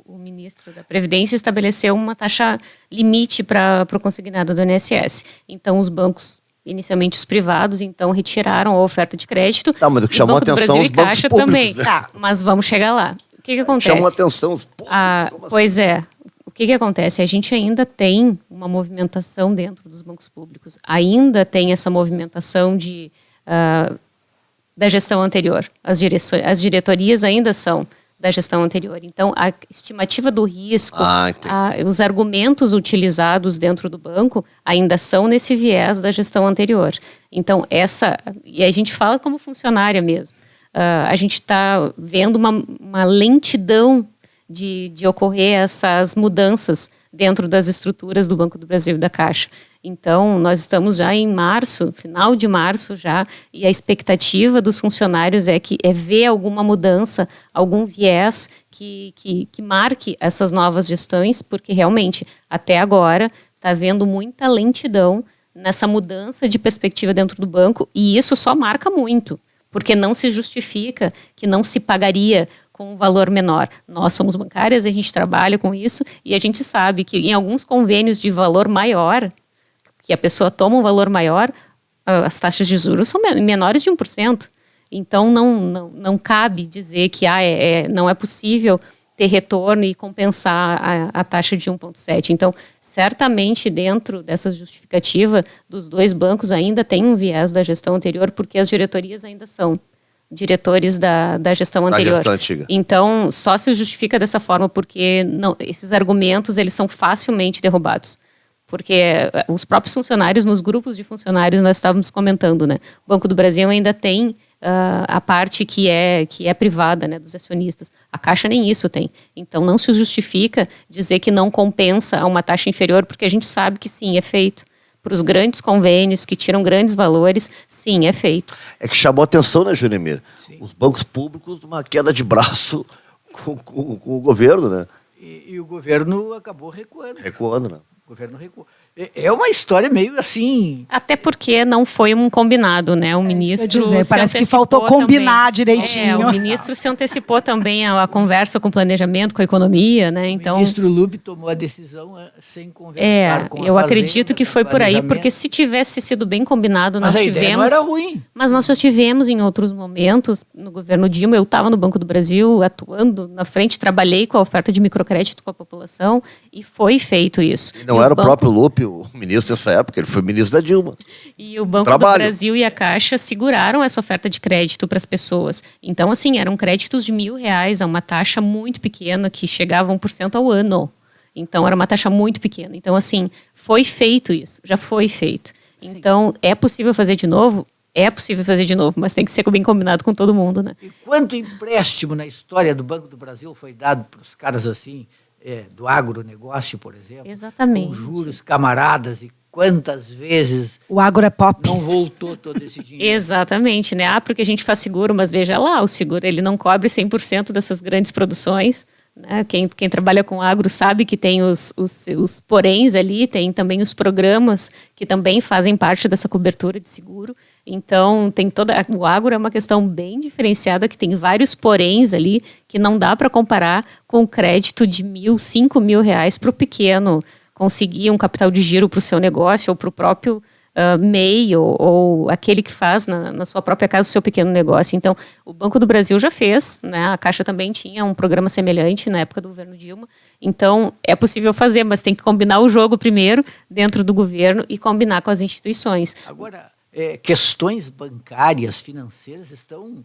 o ministro da Previdência estabeleceu uma taxa limite para o consignado do INSS. Então os bancos, inicialmente os privados, então retiraram a oferta de crédito. Tá, mas o que chamou a atenção os bancos públicos, também. Né? Tá, mas vamos chegar lá. O que acontece? Chamou a atenção os públicos. Pois é. O que acontece? A gente ainda tem uma movimentação dentro dos bancos públicos. Ainda tem essa movimentação da gestão anterior. As diretorias ainda são da gestão anterior. Então, a estimativa do risco, os argumentos utilizados dentro do banco ainda são nesse viés da gestão anterior. Então, e a gente fala como funcionária mesmo. A gente está vendo uma lentidão de ocorrer essas mudanças dentro das estruturas do Banco do Brasil e da Caixa. Então, nós estamos já em março, final de março já, e a expectativa dos funcionários é ver alguma mudança, algum viés que marque essas novas gestões, porque realmente, até agora, está havendo muita lentidão nessa mudança de perspectiva dentro do banco, e isso só marca muito, porque não se justifica que não se pagaria com um valor menor. Nós somos bancárias, a gente trabalha com isso e a gente sabe que em alguns convênios de valor maior, que a pessoa toma um valor maior, as taxas de juros são menores de 1%. Então, não cabe dizer que não é possível ter retorno e compensar a taxa de 1,7%. Então, certamente, dentro dessa justificativa dos 2 bancos, ainda tem um viés da gestão anterior, porque as diretorias ainda são diretores da gestão anterior. Gestão antiga. Então, só se justifica dessa forma porque esses argumentos eles são facilmente derrubados. Porque os próprios funcionários, nos grupos de funcionários, nós estávamos comentando, né? O Banco do Brasil ainda tem a parte que é privada, né, dos acionistas. A Caixa nem isso tem. Então, não se justifica dizer que não compensa a uma taxa inferior, porque a gente sabe que sim, é feito. Para os grandes convênios que tiram grandes valores, sim, é feito. É que chamou a atenção, né, Junimir? Os bancos públicos numa queda de braço com o governo, né? E o governo acabou recuando. Recuando, né? O governo recuou. É uma história meio assim... Até porque não foi um combinado, né? O ministro parece que faltou combinar direitinho. O ministro se antecipou também à conversa com o planejamento, com a economia, né? Então, o ministro Lupe tomou a decisão sem conversar com a eu Fazenda, acredito que foi por aí, porque se tivesse sido bem combinado, mas nós tivemos... Mas a ideia não era ruim. Mas nós já tivemos em outros momentos, no governo Dilma, eu estava no Banco do Brasil, atuando na frente, trabalhei com a oferta de microcrédito com a população, e foi feito isso. E não era o próprio Lupe o ministro nessa época, ele foi ministro da Dilma. E o Banco do Brasil e a Caixa seguraram essa oferta de crédito para as pessoas. Então, assim, eram créditos de R$1.000 a uma taxa muito pequena, que chegava a 1% ao ano. Então, era uma taxa muito pequena. Então, assim, foi feito isso, já foi feito. Sim. Então, é possível fazer de novo? É possível fazer de novo, mas tem que ser bem combinado com todo mundo, né? E quanto empréstimo na história do Banco do Brasil foi dado para os caras assim... do agronegócio, por exemplo. Exatamente. Com juros camaradas e quantas vezes O agro é pop. não voltou todo esse dinheiro. Exatamente, né? Porque a gente faz seguro, mas veja lá, o seguro ele não cobre 100% dessas grandes produções, né? Quem trabalha com agro sabe que tem os poréns ali, tem também os programas que também fazem parte dessa cobertura de seguro. Então, o agro é uma questão bem diferenciada, que tem vários poréns ali, que não dá para comparar com o crédito de R$1.000, R$5.000 para o pequeno conseguir um capital de giro para o seu negócio ou para o próprio MEI ou aquele que faz na sua própria casa o seu pequeno negócio. Então, o Banco do Brasil já fez, né? A Caixa também tinha um programa semelhante na época do governo Dilma. Então, é possível fazer, mas tem que combinar o jogo primeiro dentro do governo e combinar com as instituições. Agora, questões bancárias, financeiras estão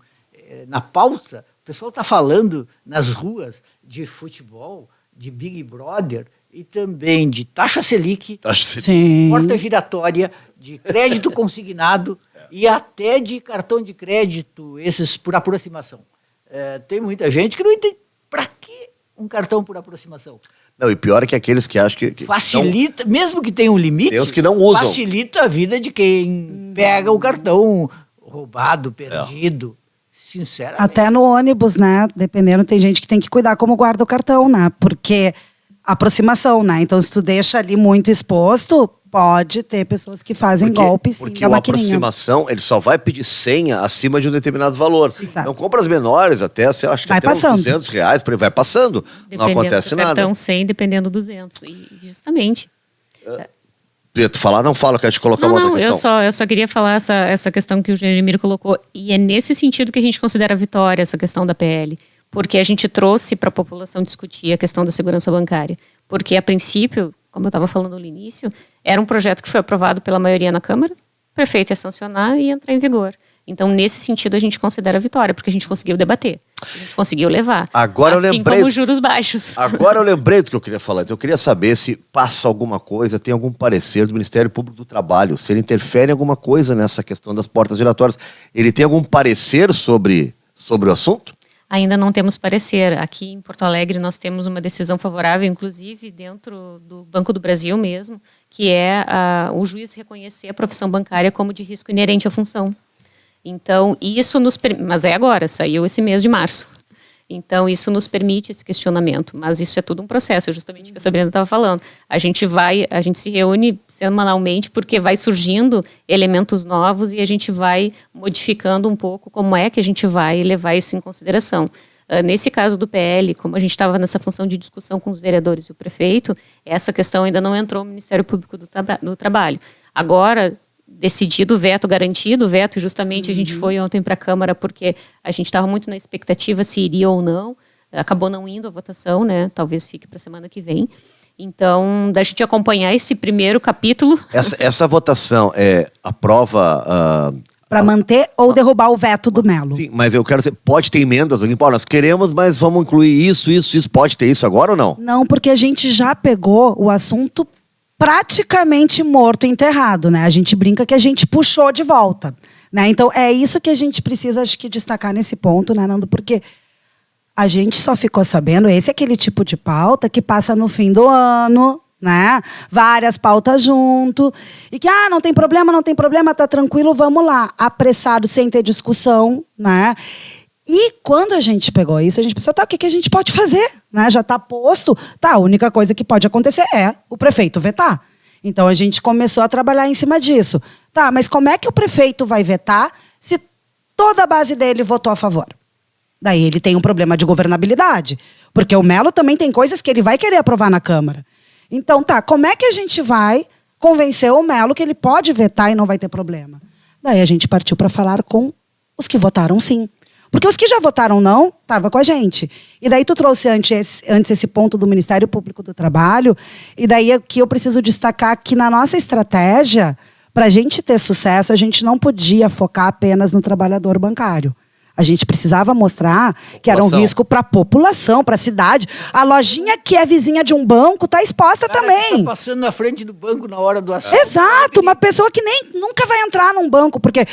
na pauta. O pessoal está falando nas ruas de futebol, de Big Brother e também de taxa Selic, Sim. porta giratória, de crédito consignado e até de cartão de crédito, esses por aproximação. Tem muita gente que não entende para que um cartão por aproximação. Não, e pior é que aqueles que acham que Facilita, mesmo que tenha um limite, tem os que não usam. facilita a vida de quem pega o cartão roubado, perdido. Sinceramente. Até no ônibus, né? Dependendo, tem gente que tem que cuidar como guarda o cartão, né? Porque aproximação, né? Então, se tu deixa ali muito exposto, pode ter pessoas que fazem golpes sim, porque da a maquininha. aproximação, ele só vai pedir senha acima de um determinado valor. Exato. Então, compras menores até, sei lá, acho que Vai até passando. uns R$200, por aí, vai passando. Não Dependendo acontece do nada. cartão 100, dependendo do 200. E justamente. Tu falar, não fala, eu quero te colocar uma outra questão. Eu só queria falar essa questão que o Jeremiro colocou. E é nesse sentido que a gente considera a vitória, essa questão da PL. Porque a gente trouxe para a população discutir a questão da segurança bancária. Porque, a princípio, como eu estava falando no início, era um projeto que foi aprovado pela maioria na Câmara, o prefeito ia sancionar e ia entrar em vigor. Então, nesse sentido, a gente considera a vitória, porque a gente conseguiu debater, a gente conseguiu levar. Agora assim eu lembrei. como os juros baixos. Agora eu lembrei do que eu queria falar. Eu queria saber se passa alguma coisa, tem algum parecer do Ministério Público do Trabalho, se ele interfere em alguma coisa nessa questão das portas giratórias. Ele tem algum parecer sobre o assunto? Ainda não temos parecer. Aqui em Porto Alegre nós temos uma decisão favorável, inclusive dentro do Banco do Brasil mesmo, que é o juiz reconhecer a profissão bancária como de risco inerente à função. Então, isso nos permite, mas é agora, saiu esse mês de março. Então, isso nos permite esse questionamento, mas isso é tudo um processo, justamente o que a Sabrina estava falando. A gente se reúne semanalmente porque vai surgindo elementos novos e a gente vai modificando um pouco como é que a gente vai levar isso em consideração. Nesse caso do PL, como a gente estava nessa função de discussão com os vereadores e o prefeito, essa questão ainda não entrou no Ministério Público do Trabalho. Agora, decidido o veto, garantido o veto, e justamente a gente foi ontem para a Câmara porque a gente estava muito na expectativa se iria ou não, acabou não indo a votação, né? Talvez fique para a semana que vem. Então, da gente acompanhar esse primeiro capítulo. Essa votação aprova... Para manter ou derrubar o veto do Melo. Sim, mas eu quero dizer, pode ter emendas, nós queremos, mas vamos incluir isso, pode ter isso agora ou não? Não, porque a gente já pegou o assunto praticamente morto e enterrado, né? A gente brinca que a gente puxou de volta, né? Então, é isso que a gente precisa, acho que, destacar nesse ponto, né, Nando? Porque a gente só ficou sabendo, esse é aquele tipo de pauta que passa no fim do ano, né? Várias pautas junto, e que, não tem problema, tá tranquilo, vamos lá. Apressado, sem ter discussão, né? E quando a gente pegou isso, a gente pensou, o que a gente pode fazer? Né? Já está posto. A única coisa que pode acontecer é o prefeito vetar. Então, a gente começou a trabalhar em cima disso. Mas como é que o prefeito vai vetar se toda a base dele votou a favor? Daí ele tem um problema de governabilidade. Porque o Melo também tem coisas que ele vai querer aprovar na Câmara. Então, como é que a gente vai convencer o Melo que ele pode vetar e não vai ter problema? Daí a gente partiu para falar com os que votaram sim. Porque os que já votaram não, estavam com a gente. E daí tu trouxe antes esse ponto do Ministério Público do Trabalho, e daí aqui eu preciso destacar que na nossa estratégia, para a gente ter sucesso, a gente não podia focar apenas no trabalhador bancário. A gente precisava mostrar que era um risco para a população, para a cidade. A lojinha que é vizinha de um banco está exposta também. Está passando na frente do banco na hora do assunto. Exato, uma pessoa que nunca vai entrar num banco, porque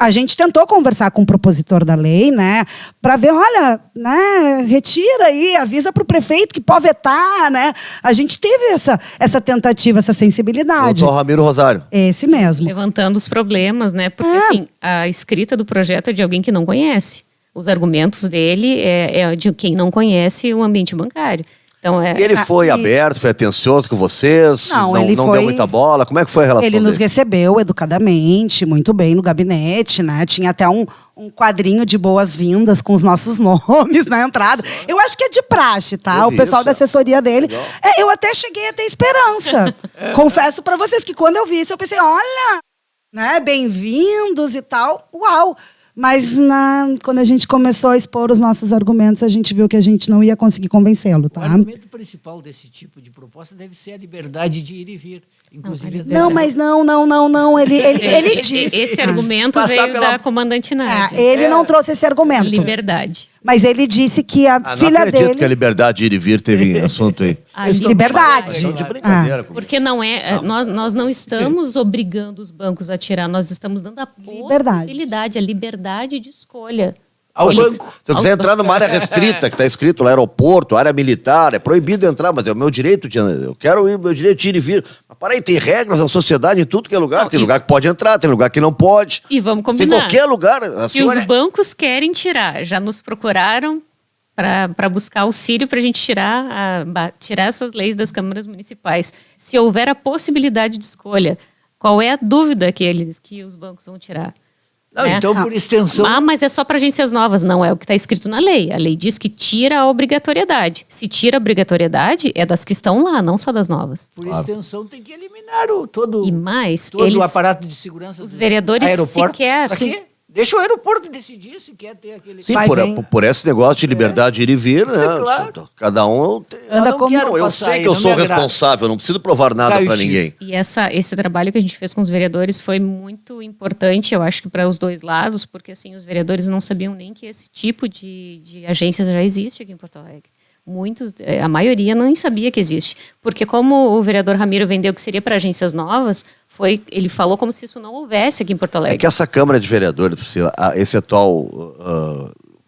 A gente tentou conversar com o propositor da lei, né, para ver, olha, né, retira aí, avisa para o prefeito que pode vetar, né? A gente teve essa tentativa, essa sensibilidade. Doutor Ramiro Rosário. Esse mesmo. Levantando os problemas, né? Porque assim, a escrita do projeto é de alguém que não conhece. Os argumentos dele é de quem não conhece o ambiente bancário. Então, E ele foi aberto, foi atencioso com vocês? Não, não ele deu foi- muita bola? Como é que foi a relação Ele nos dele? recebeu educadamente, muito bem no gabinete, né? Tinha até um quadrinho de boas-vindas com os nossos nomes na entrada. Eu acho que é de praxe, tá? Eu O vi pessoal isso, da assessoria dele. Legal. Eu até cheguei a ter esperança. Confesso pra vocês que quando eu vi isso, eu pensei, olha, né? Bem-vindos e tal. Uau! Mas quando a gente começou a expor os nossos argumentos, a gente viu que a gente não ia conseguir convencê-lo, O tá? argumento principal desse tipo de proposta deve ser a liberdade de ir e vir. Inclusive, Não, mas não. Ele disse. Esse argumento Passar veio pela- da comandante Nádia. Ele não trouxe esse argumento. Liberdade. Mas ele disse que a Não filha acredito dele. que a liberdade de ir e vir teve assunto aí. A Liberdade. Estão de brincadeira comigo. Porque nós não estamos obrigando os bancos a tirar, nós estamos dando a Liberdade. possibilidade, a liberdade de escolha. ao Poxa, banco. Se eu quiser entrar numa área restrita, que está escrito lá aeroporto, área militar, é proibido entrar, mas é o meu direito eu quero ir, meu direito de ir e vir. Mas para aí, tem regras na sociedade em tudo que é lugar. Não, Tem e- lugar que pode entrar, tem lugar que não pode. E vamos Tem combinar. qualquer lugar. A Se os senhora... bancos querem tirar, já nos procuraram para buscar auxílio para a gente tirar essas leis das câmaras municipais. Se houver a possibilidade de escolha, qual é a dúvida que os bancos vão tirar? Não, né? então, por extensão, Mas é só para agências novas, não é o que está escrito na lei. A lei diz que tira a obrigatoriedade. Se tira a obrigatoriedade, é das que estão lá, não só das novas. por extensão, tem que eliminar todo E mais, o eles, aparato de segurança os dos vereadores aeroportos. sequer- Pra quê? Deixa o aeroporto decidir se quer ter aquele... Sim, Vai, vem. por esse negócio de liberdade de ir e vir, né? claro. Cada um... Anda não como- quero Não, eu passar sei aí, que eu não sou me agrada. responsável, não preciso provar nada para Raio-x. ninguém. E esse trabalho que a gente fez com os vereadores foi muito importante, eu acho que para os dois lados, porque assim, os vereadores não sabiam nem que esse tipo de agência já existe aqui em Porto Alegre. A maioria nem sabia que existe. Porque como o vereador Ramiro vendeu que seria para agências novas, ele falou como se isso não houvesse aqui em Porto É Alegre. que essa Câmara de Vereadores, Priscila, esse atual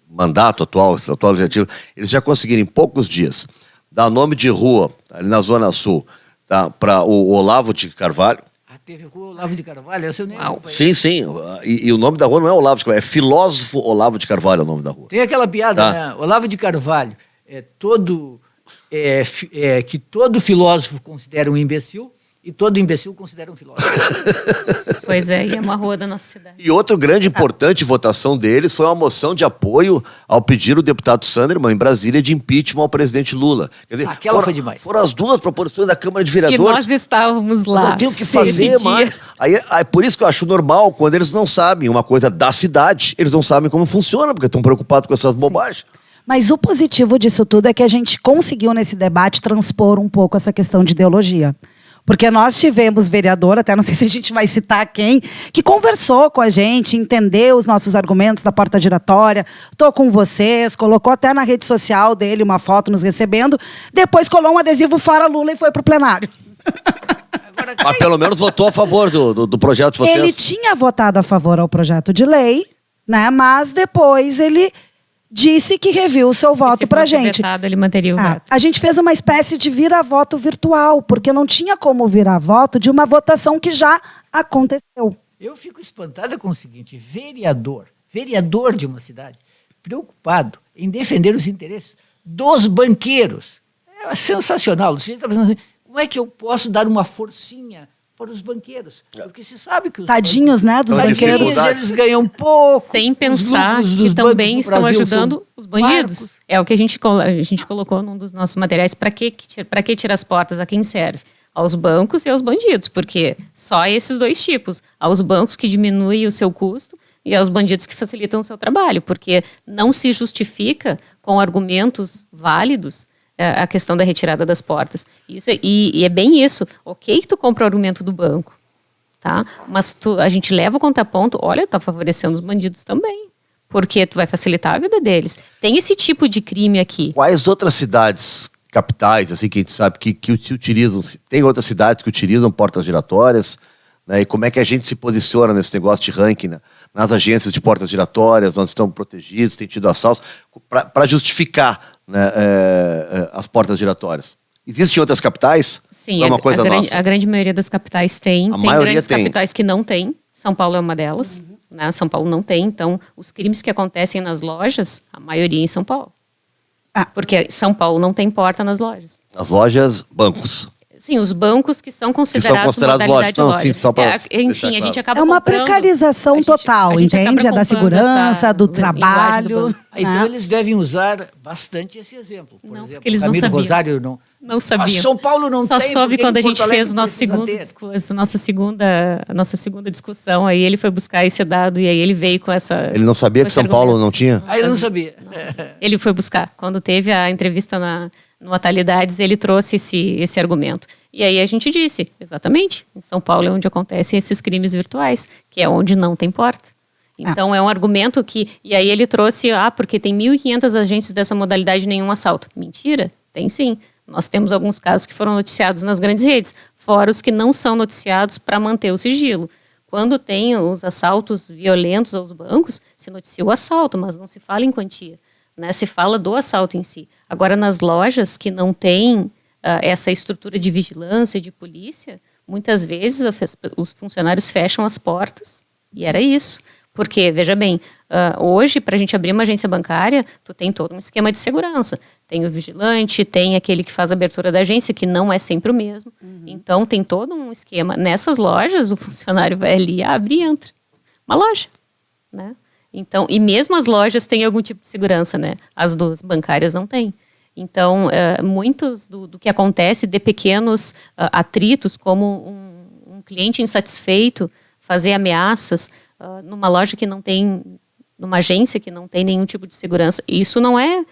mandato atual, esse atual legislativo, eles já conseguiram em poucos dias dar nome de rua ali na Zona Sul, tá, para o Olavo de Carvalho. Teve Rua Olavo de Carvalho, essa eu nem Uau. acompanhei. Sim. E o nome da rua não é Olavo de Carvalho, é Filósofo Olavo de Carvalho é o nome da rua. Tem aquela piada, Tá. né? Olavo de Carvalho, que todo filósofo considera um imbecil e todo imbecil considera um filósofo. Pois é, e é uma rua da nossa cidade. E outra grande e importante votação deles foi uma moção de apoio ao pedido do deputado Sanderman em Brasília de impeachment ao presidente Lula. Quer dizer, Aquela foi demais. Foram as duas proposições da Câmara de E Vereadores. nós estávamos lá. Não tem o que nesse fazer dia. mais. Aí, por isso que eu acho normal, quando eles não sabem uma coisa da cidade, eles não sabem como funciona, porque estão preocupados com essas bobagens. Mas o positivo disso tudo é que a gente conseguiu, nesse debate, transpor um pouco essa questão de ideologia. Porque nós tivemos vereador, até não sei se a gente vai citar quem, que conversou com a gente, entendeu os nossos argumentos da porta giratória, estou com vocês, colocou até na rede social dele uma foto nos recebendo, depois colou um adesivo Fora Lula e foi para o plenário. Mas pelo menos votou a favor do projeto de vocês. Ele tinha votado a favor ao projeto de lei, né? Mas depois ele disse que reviu o seu voto Se pra fosse gente. vetado, ele manteria o veto. A gente fez uma espécie de vira-voto virtual, porque não tinha como virar voto de uma votação que já aconteceu. Eu fico espantada com o seguinte, vereador de uma cidade, preocupado em defender os interesses dos banqueiros. É sensacional. Você está pensando assim, como é que eu posso dar uma forcinha para os banqueiros? Porque se sabe que os Tadinhos, né, dos Então, banqueiros. dificuldade. eles ganham pouco. Sem os pensar lucros que dos também bancos no estão Brasil ajudando são os bandidos. parcos. É o que a gente colocou num dos nossos materiais. Para que tira as portas? A quem serve? Aos bancos e aos bandidos, porque só esses dois tipos. Aos bancos que diminuem o seu custo e aos bandidos que facilitam o seu trabalho, porque não se justifica com argumentos válidos a questão da retirada das portas. E é bem isso. Ok que tu compra o argumento do banco, tá? Mas a gente leva o contraponto, olha, tá favorecendo os bandidos também, porque tu vai facilitar a vida deles. Tem esse tipo de crime aqui. Quais outras cidades capitais, assim, que a gente sabe que utilizam, tem outras cidades que utilizam portas giratórias, né? E como é que a gente se posiciona nesse negócio de ranking, né? nas agências de portas giratórias, onde estão protegidos, tem tido assaltos, para justificar, né, as portas giratórias. Existem outras capitais? Sim, é uma coisa nossa? A grande maioria das capitais tem. Tem grandes capitais que não tem. São Paulo é uma delas. Né? São Paulo não tem. Então, os crimes que acontecem nas lojas, a maioria é em São Paulo. Porque São Paulo não tem porta nas lojas. Nas lojas, bancos. Sim, os bancos que são considerados lojas. Não, sim, só para enfim, a gente acaba É uma comprando, precarização total, a gente entende? É da segurança, do trabalho. Então eles devem usar bastante esse exemplo. Por exemplo, porque eles não Camilo sabiam. Rosário Não sabia. São Paulo não Só tem. soube quando a gente fez nossa segunda discussão. Aí ele foi buscar esse dado e aí ele veio com essa... Ele não sabia que São Paulo não tinha? Aí eu não sabia. Ele foi buscar. Quando teve a entrevista no Atualidades, ele trouxe esse argumento. E aí a gente disse, exatamente, em São Paulo é onde acontecem esses crimes virtuais, que é onde não tem porta. Então é um argumento que... E aí ele trouxe, porque tem 1.500 agentes dessa modalidade, nenhum assalto. Mentira, tem sim. Nós temos alguns casos que foram noticiados nas grandes redes, fora os que não são noticiados para manter o sigilo. Quando tem os assaltos violentos aos bancos, se noticia o assalto, mas não se fala em quantia. Né? Se fala do assalto em si. Agora, nas lojas que não têm essa estrutura de vigilância e de polícia, muitas vezes os funcionários fecham as portas e era isso. Porque, veja bem, hoje, para a gente abrir uma agência bancária, tu tem todo um esquema de segurança. Tem o vigilante, tem aquele que faz a abertura da agência, que não é sempre o mesmo. Então, tem todo um esquema. Nessas lojas, o funcionário vai ali, abre e entra. Uma loja, né? Então, e mesmo as lojas têm algum tipo de segurança, né? As duas bancárias não têm. Então, muitos do que acontece de pequenos atritos, como um cliente insatisfeito fazer ameaças numa loja que não tem, numa agência que não tem nenhum tipo de segurança, isso não é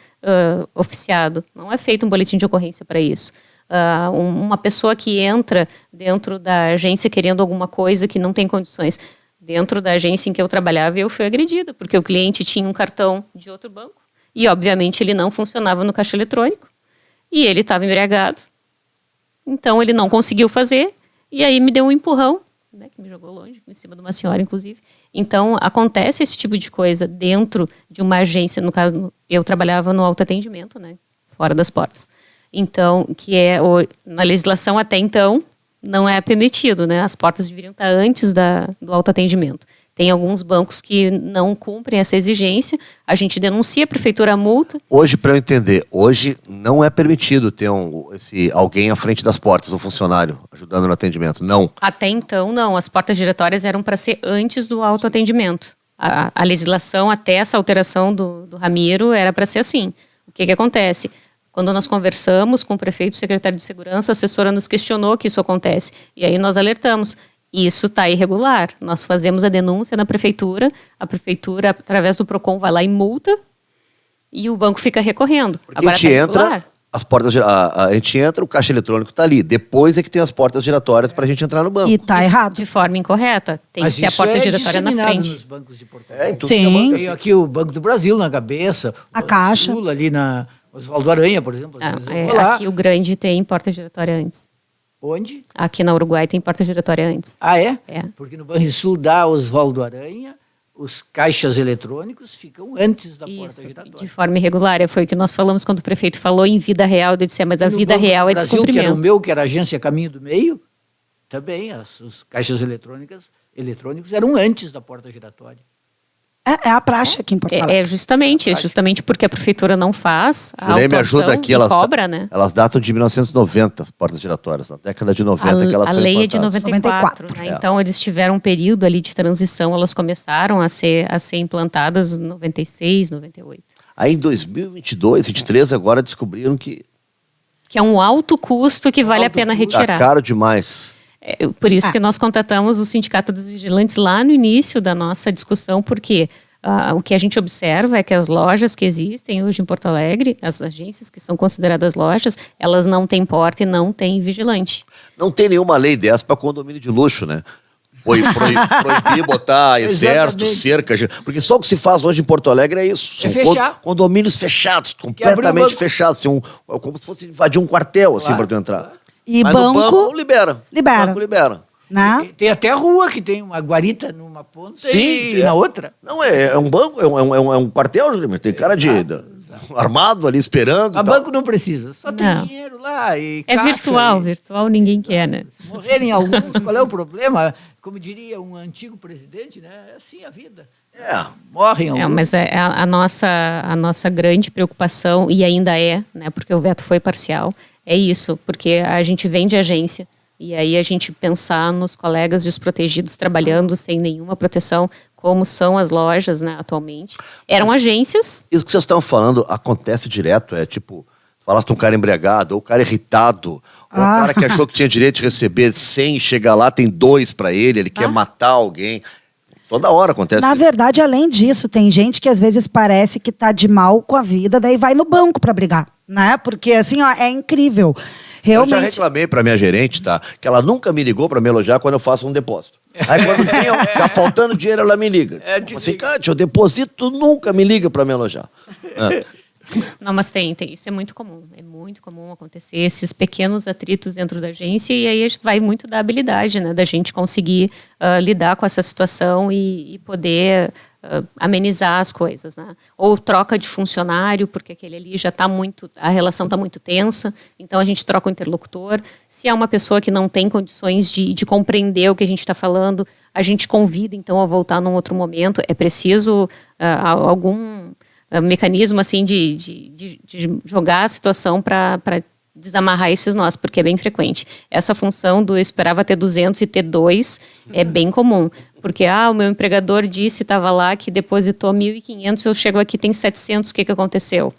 oficiado, não é feito um boletim de ocorrência para isso. Uma pessoa que entra dentro da agência querendo alguma coisa que não tem condições. Dentro da agência em que eu trabalhava, eu fui agredida, porque o cliente tinha um cartão de outro banco e, obviamente, ele não funcionava no caixa eletrônico e ele estava embriagado. Então, ele não conseguiu fazer e aí me deu um empurrão, né, que me jogou longe, em cima de uma senhora, inclusive. Então, acontece esse tipo de coisa dentro de uma agência. No caso, eu trabalhava no autoatendimento, né, fora das portas. Então, na legislação até então, não é permitido, né? As portas deveriam estar antes do autoatendimento. Tem alguns bancos que não cumprem essa exigência, a gente denuncia a prefeitura a multa. Hoje, para eu entender, hoje não é permitido ter alguém à frente das portas, um funcionário ajudando no atendimento, não? Até então, não. As portas giratórias eram para ser antes do autoatendimento. A legislação, até essa alteração do Ramiro, era para ser assim. O que acontece? Quando nós conversamos com o prefeito e o secretário de segurança, a assessora nos questionou que isso acontece. E aí nós alertamos. Isso está irregular. Nós fazemos a denúncia na prefeitura, a prefeitura, através do PROCON, vai lá e multa, e o banco fica recorrendo. Porque agora a gente entra, a gente entra, o caixa eletrônico está ali. Depois é que tem as portas giratórias para a gente entrar no banco. E está errado. De forma incorreta. Tem que ser a porta giratória na frente. Nos bancos de Porto Alegre. Sim. Tem aqui o Banco do Brasil na cabeça. A Caixa. Sul, ali na Oswaldo Aranha, por exemplo. Aqui o grande tem porta giratória antes. Onde? Aqui na Uruguai tem porta giratória antes. Ah, é? É. Porque no Banrisul da Oswaldo Aranha, os caixas eletrônicos ficam antes da porta giratória. De forma irregular. Foi o que nós falamos quando o prefeito falou em vida real. Eu disse, mas a vida real é Brasil, descumprimento. Que era o meu, que era a agência Caminho do Meio, também os caixas eletrônicos eram antes da porta giratória. É a praxe aqui em Porto Alegre. Justamente porque a prefeitura não faz a me ajuda aqui, e cobra, né? Elas datam de 1990, as portas giratórias, na década de 90 que elas são implantadas. A lei é de 94, né? Então eles tiveram um período ali de transição, elas começaram a ser implantadas em 96, 98. Aí em 2022, 2023, agora descobriram que é um alto custo que vale a pena retirar. Tá caro demais. Por isso que nós contatamos o Sindicato dos Vigilantes lá no início da nossa discussão, porque o que a gente observa é que as lojas que existem hoje em Porto Alegre, as agências que são consideradas lojas, elas não têm porta e não têm vigilante. Não tem nenhuma lei dessa para condomínio de luxo, né? Proibir botar exército, cerca. Porque só o que se faz hoje em Porto Alegre é isso. São fechar. Condomínios fechados, completamente fechados. Como se fosse invadir um quartel, assim, para tu entrar. E mas banco o banco libera. Libera. O banco libera. né? Tem até rua que tem uma guarita numa ponta e é. na outra. Não, é um banco, é um quartel, tem cara de armado ali esperando. A e tal. banco não precisa, só tem Não. dinheiro lá e É caixa virtual, e- virtual ninguém quer, né? Se morrerem alguns, qual é o problema? Como diria um antigo presidente, né? É assim a vida. É. Morrem alguns. Mas a nossa grande preocupação, e ainda é, né, porque o veto foi parcial, é isso, porque a gente vem de agência, e aí a gente pensar nos colegas desprotegidos trabalhando sem nenhuma proteção, como são as lojas, né, atualmente. Eram agências. Isso que vocês estão falando acontece direto, é tipo, falasse de um cara embriagado, ou um cara irritado, ou um cara que achou que tinha direito de receber 100, chega lá, tem 2 para ele quer matar alguém. Toda hora acontece Na isso. verdade, além disso, tem gente que às vezes parece que tá de mal com a vida, daí vai no banco pra brigar, né? Porque assim, ó, é incrível. Eu já Realmente. reclamei pra minha gerente, tá? Que ela nunca me ligou pra me elogiar quando eu faço um depósito. Aí quando tá faltando dinheiro, ela me liga. Assim, Cátia, eu deposito, tu nunca me liga pra me elogiar. É. Não, mas tem. Isso é muito comum. É muito comum acontecer esses pequenos atritos dentro da agência, e aí vai muito da habilidade, né, da gente conseguir lidar com essa situação e poder amenizar as coisas, né? Ou troca de funcionário, porque aquele ali já está muito, a relação está muito tensa, então a gente troca o interlocutor. Se é uma pessoa que não tem condições de compreender o que a gente está falando, a gente convida então a voltar num outro momento. É preciso algum mecanismo assim de jogar a situação para desamarrar esses nós, porque é bem frequente. Essa função do eu esperava ter 200 e ter 2 é bem comum. Porque, o meu empregador disse, estava lá, que depositou 1.500, eu chego aqui, tem 700, o que aconteceu?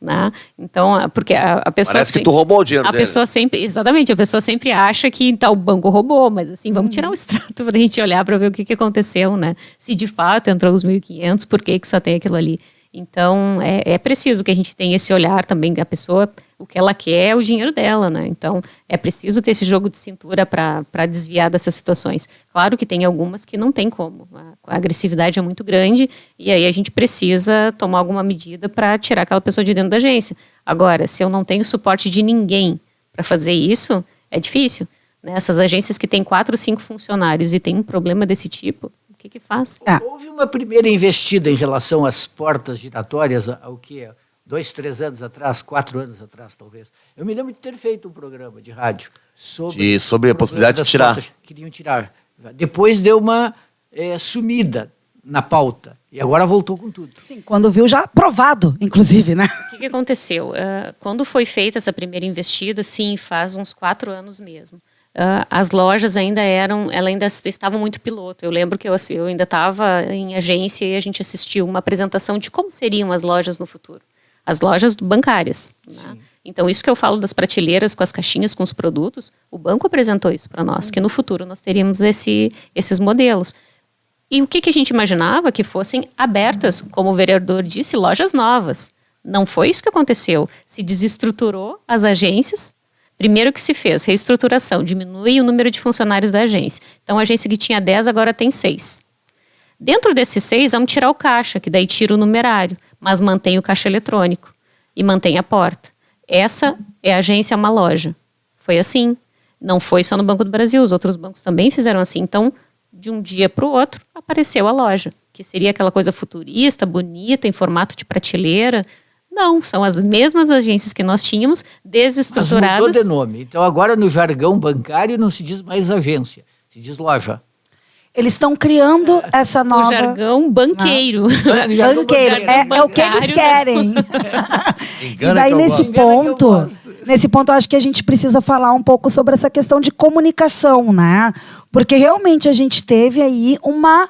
Né? Então, porque a pessoa... Parece que tu roubou o dinheiro dele. Exatamente, a pessoa sempre acha que então, o banco roubou, mas assim, vamos tirar um extrato para a gente olhar para ver o que aconteceu, né? Se de fato entrou os 1.500, por que só tem aquilo ali? Então, é preciso que a gente tenha esse olhar também, a pessoa, o que ela quer é o dinheiro dela, né? Então, é preciso ter esse jogo de cintura para desviar dessas situações. Claro que tem algumas que não tem como. A agressividade é muito grande e aí a gente precisa tomar alguma medida para tirar aquela pessoa de dentro da agência. Agora, se eu não tenho suporte de ninguém para fazer isso, é difícil. Né? Essas agências que têm 4 ou 5 funcionários e tem um problema desse tipo, o que faz? Houve uma primeira investida em relação às portas giratórias, ao que 2, 3 anos atrás, 4 anos atrás, talvez. Eu me lembro de ter feito um programa de rádio sobre a possibilidade de tirar. Queriam tirar. Depois deu uma sumida na pauta. E agora voltou com tudo. Sim, quando viu já aprovado, inclusive, né? O que aconteceu? Quando foi feita essa primeira investida, sim, faz uns 4 anos mesmo. As lojas ainda estavam muito piloto. Eu lembro que eu ainda estava em agência e a gente assistiu uma apresentação de como seriam as lojas no futuro. As lojas bancárias. Né? Então, isso que eu falo das prateleiras com as caixinhas, com os produtos, o banco apresentou isso para nós, que no futuro nós teríamos esses modelos. E o que a gente imaginava? Que fossem abertas, como o vereador disse, lojas novas. Não foi isso que aconteceu. Se desestruturou as agências. Primeiro que se fez, reestruturação, diminui o número de funcionários da agência. Então, a agência que tinha 10, agora tem 6. Dentro desses 6, vamos tirar o caixa, que daí tira o numerário, mas mantém o caixa eletrônico e mantém a porta. Essa é a agência, uma loja. Foi assim. Não foi só no Banco do Brasil, os outros bancos também fizeram assim. Então, de um dia para o outro, apareceu a loja, que seria aquela coisa futurista, bonita, em formato de prateleira. Não, são as mesmas agências que nós tínhamos, desestruturadas. Mas mudou de nome. Então agora no jargão bancário não se diz mais agência, se diz loja. Eles estão criando essa nova... O jargão banqueiro. Banqueiro, é o que eles querem. E daí nesse ponto eu acho que a gente precisa falar um pouco sobre essa questão de comunicação, né? Porque realmente a gente teve aí uma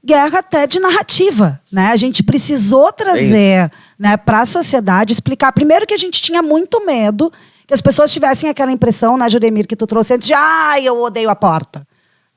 guerra até de narrativa, né? A gente precisou trazer, né, para a sociedade, explicar primeiro que a gente tinha muito medo que as pessoas tivessem aquela impressão, né, Juremir, que tu trouxe antes de eu odeio a porta.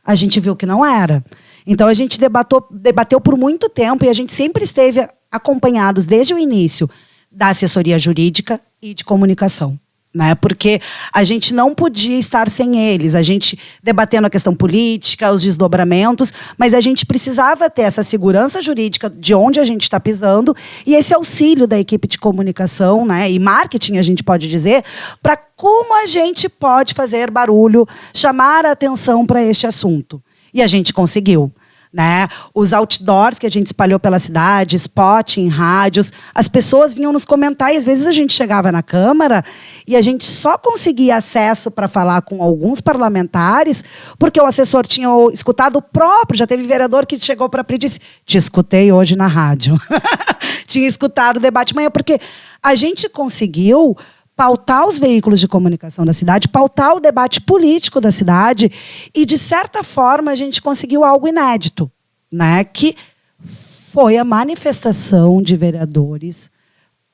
A gente viu que não era. Então a gente debateu por muito tempo e a gente sempre esteve acompanhados desde o início da assessoria jurídica e de comunicação. né? Porque a gente não podia estar sem eles, a gente debatendo a questão política, os desdobramentos, mas a gente precisava ter essa segurança jurídica de onde a gente está pisando e esse auxílio da equipe de comunicação, né, e marketing, a gente pode dizer, para como a gente pode fazer barulho, chamar a atenção para este assunto. E a gente conseguiu. Né? Os outdoors que a gente espalhou pela cidade, spot em rádios, as pessoas vinham nos comentar e às vezes a gente chegava na Câmara e a gente só conseguia acesso para falar com alguns parlamentares porque o assessor tinha escutado o próprio, já teve vereador que chegou para a e disse, te escutei hoje na rádio. Tinha escutado o debate amanhã, porque a gente conseguiu pautar os veículos de comunicação da cidade, pautar o debate político da cidade e, de certa forma, a gente conseguiu algo inédito, né? Que foi a manifestação de vereadores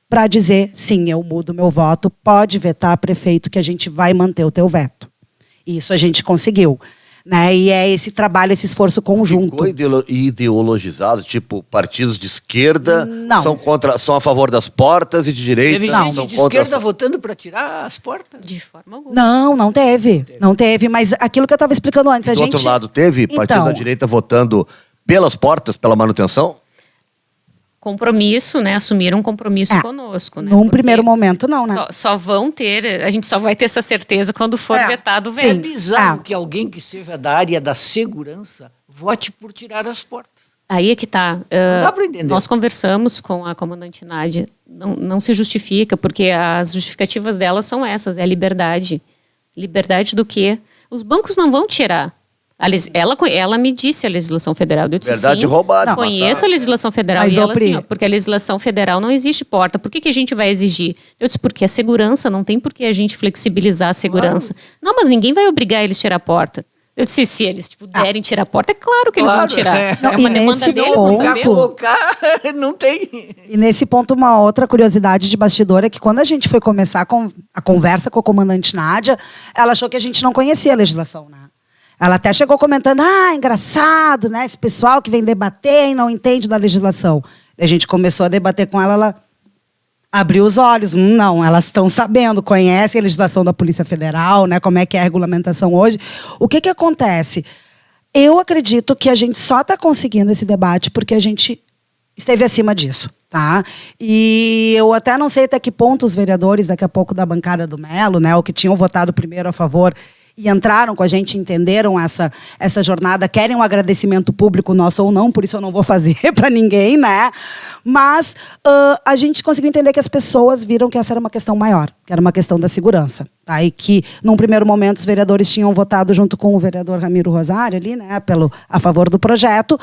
para dizer, sim, eu mudo meu voto, pode vetar, prefeito, que a gente vai manter o teu veto. Isso a gente conseguiu. Né? E é esse trabalho, esse esforço conjunto. Ficou ideologizado, tipo, partidos de esquerda são a favor das portas e de direita teve são gente de contra esquerda votando para tirar as portas? De forma alguma. Não teve. Não teve, mas aquilo que eu estava explicando antes. Do outro lado, teve partidos da direita votando pelas portas, pela manutenção? Compromisso, né? Assumiram um compromisso conosco, né? Num primeiro momento, não, né? Só vão ter, a gente só vai ter essa certeza quando for vetado o veto. É bizarro que alguém que seja da área da segurança vote por tirar as portas. Aí é que tá. Não dá para entender. Nós conversamos com a comandante Nádia. Não se justifica, porque as justificativas dela são essas, é a liberdade. Liberdade do quê? Os bancos não vão tirar. Ela me disse a legislação federal. Eu disse, verdade sim, roubada. Conheço a legislação federal. Mas, e ela assim, porque a legislação federal não existe porta. Por que a gente vai exigir? Eu disse, porque a segurança, não tem por que a gente flexibilizar a segurança. Claro. Não, mas ninguém vai obrigar eles a tirar a porta. Eu disse, se eles derem tirar a porta, é claro que eles vão tirar. É uma demanda deles, ponto, não colocar, não tem. E nesse ponto, uma outra curiosidade de bastidor é que quando a gente foi começar a conversa com a comandante Nádia, ela achou que a gente não conhecia a legislação, né? Ela até chegou comentando, engraçado, né? Esse pessoal que vem debater e não entende da legislação. A gente começou a debater com ela, ela abriu os olhos. Não, elas estão sabendo, conhecem a legislação da Polícia Federal, né? Como é que é a regulamentação hoje. O que acontece? Eu acredito que a gente só está conseguindo esse debate porque a gente esteve acima disso. Tá? E eu até não sei até que ponto os vereadores, daqui a pouco, da bancada do Melo, né? Ou que tinham votado primeiro a favor e entraram com a gente, entenderam essa jornada, querem um agradecimento público nosso ou não, por isso eu não vou fazer para ninguém, né? Mas a gente conseguiu entender que as pessoas viram que essa era uma questão maior, que era uma questão da segurança. Tá? E que, num primeiro momento, os vereadores tinham votado junto com o vereador Ramiro Rosário, ali, né, a favor do projeto,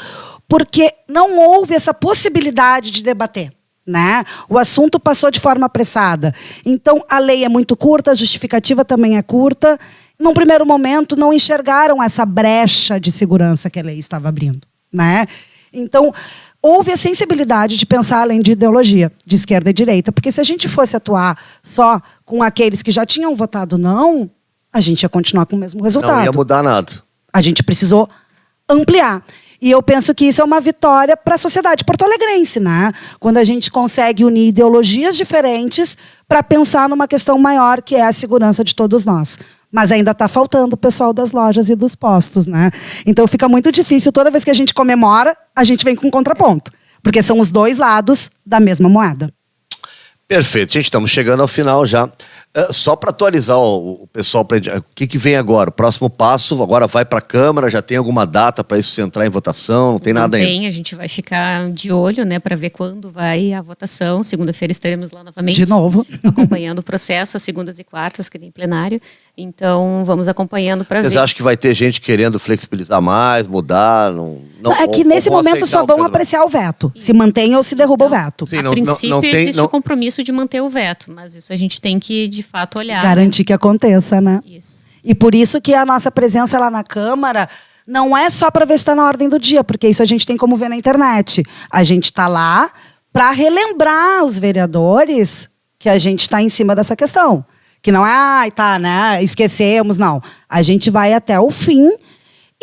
porque não houve essa possibilidade de debater. Né? O assunto passou de forma apressada. Então, a lei é muito curta, a justificativa também é curta. Num primeiro momento, não enxergaram essa brecha de segurança que a lei estava abrindo. Né? Então, houve a sensibilidade de pensar além de ideologia, de esquerda e direita. Porque se a gente fosse atuar só com aqueles que já tinham votado não, a gente ia continuar com o mesmo resultado. Não ia mudar nada. A gente precisou ampliar. E eu penso que isso é uma vitória para a sociedade porto-alegrense, né? Quando a gente consegue unir ideologias diferentes para pensar numa questão maior, que é a segurança de todos nós. Mas ainda está faltando o pessoal das lojas e dos postos, né? Então fica muito difícil, toda vez que a gente comemora, a gente vem com um contraponto. Porque são os dois lados da mesma moeda. Perfeito, gente, estamos chegando ao final já. Só para atualizar o pessoal, o que vem agora? O próximo passo agora vai para a Câmara, já tem alguma data para isso entrar em votação? Não tem nada ainda? Tem, a gente vai ficar de olho, né, para ver quando vai a votação. Segunda-feira estaremos lá novamente. De novo. Acompanhando o processo, às segundas e quartas, que tem plenário. Então, vamos acompanhando para ver. Vocês acham que vai ter gente querendo flexibilizar mais, mudar? É que nesse momento só vão apreciar o veto. Se mantém ou se derruba o veto. Sim, a princípio existe o compromisso de manter o veto, mas isso a gente tem que, de fato, olhar. Garantir que aconteça, né? Isso. E por isso que a nossa presença lá na Câmara não é só para ver se está na ordem do dia, porque isso a gente tem como ver na internet. A gente está lá para relembrar os vereadores que a gente está em cima dessa questão. Que não é, né, esquecemos, não. A gente vai até o fim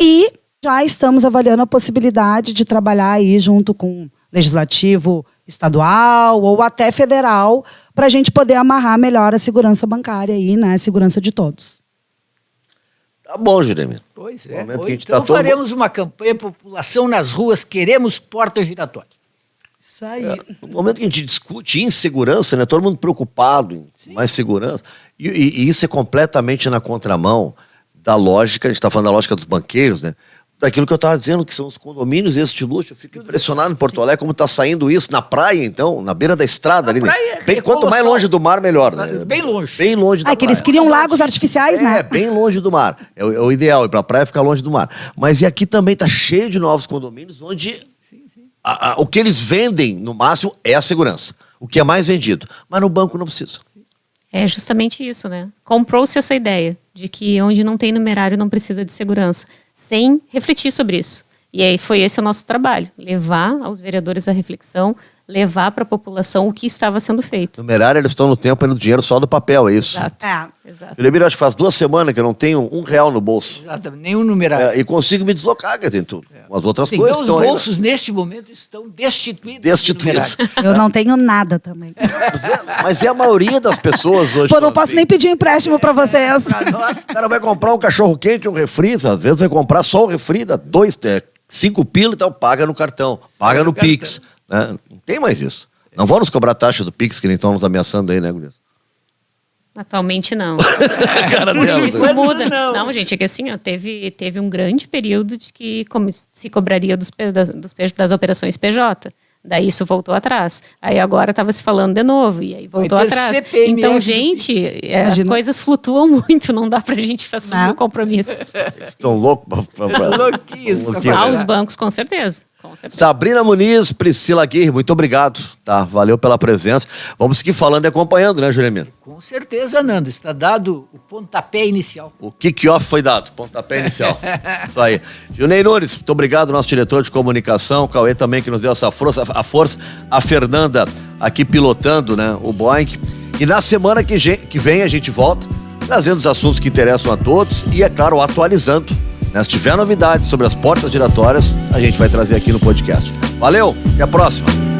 e já estamos avaliando a possibilidade de trabalhar aí junto com Legislativo, estadual ou até federal, para a gente poder amarrar melhor a segurança bancária aí, né? A segurança de todos. Tá bom, Juremir. Pois No é. momento que a gente Então tá todo- faremos uma campanha, população nas ruas, queremos porta giratória. Isso aí. No momento que a gente discute insegurança, né? Todo mundo preocupado em mais segurança. E isso é completamente na contramão da lógica, a gente está falando da lógica dos banqueiros, né? Daquilo que eu estava dizendo, que são os condomínios esses de luxo. Eu fico impressionado em Porto Alegre como está saindo isso. Na praia, então, na beira da estrada ali. Né? Quanto mais longe do mar, melhor. Né? Bem longe. Bem longe da Que eles praia. criam lagos artificiais, né? Bem longe do mar. É o ideal, ir pra praia e ficar longe do mar. Mas e aqui também tá cheio de novos condomínios onde o que eles vendem, no máximo, é a segurança. O que é mais vendido. Mas no banco não precisa. É justamente isso, né? Comprou-se essa ideia de que onde não tem numerário não precisa de segurança, sem refletir sobre isso. E aí foi esse o nosso trabalho, levar aos vereadores a reflexão, levar para a população o que estava sendo feito. Numerário, eles estão no tempo e no dinheiro só do papel, é isso? Exato. É. Juremir, acho que faz 2 semanas que eu não tenho R$1 no bolso. Exatamente, nenhum numerário. E consigo me deslocar, quer dizer, tudo. As outras Sim, coisas meus estão aí. bolsos, neste momento, estão destituídos. de Destituídos. numerário. Eu não tenho nada também. Mas é a maioria das pessoas hoje. Pô, não estão posso assim. nem pedir empréstimo para vocês. Pra nós, O cara vai comprar um cachorro quente, um refri, às vezes vai comprar só o refri, dá 5 pila e tal, paga no cartão, paga no Pix. Né? Não tem mais isso. Não vão nos cobrar taxa do Pix, que nem estão nos ameaçando aí, né, Gurias? Atualmente não. Cara dela, Isso né? muda. Não. Não, gente, é que assim, ó, teve um grande período de que se cobraria das operações PJ. Daí isso voltou atrás. Aí agora estava se falando de novo, e aí voltou Vai ter atrás. CPMF Então, do gente, Pix. as Imagina. coisas flutuam muito, não dá pra gente assumir o compromisso. Eles estão loucos Louquinhos pra Louquinho, falar. né? Aos bancos, com certeza. Com certeza. Sabrina Muniz, Priscila Aguirre, muito obrigado. Tá, valeu pela presença. Vamos seguir falando e acompanhando, né, Juremir? Com certeza, Nando. Está dado o pontapé inicial. O kick-off foi dado, pontapé inicial. Isso aí. Gilney Nunes, muito obrigado, nosso diretor de comunicação. O Cauê também, que nos deu essa força. A Fernanda aqui pilotando, né, o Boeing. E na semana que vem a gente volta, trazendo os assuntos que interessam a todos e, é claro, atualizando. Né? Se tiver novidades sobre as portas giratórias, a gente vai trazer aqui no podcast. Valeu, até a próxima.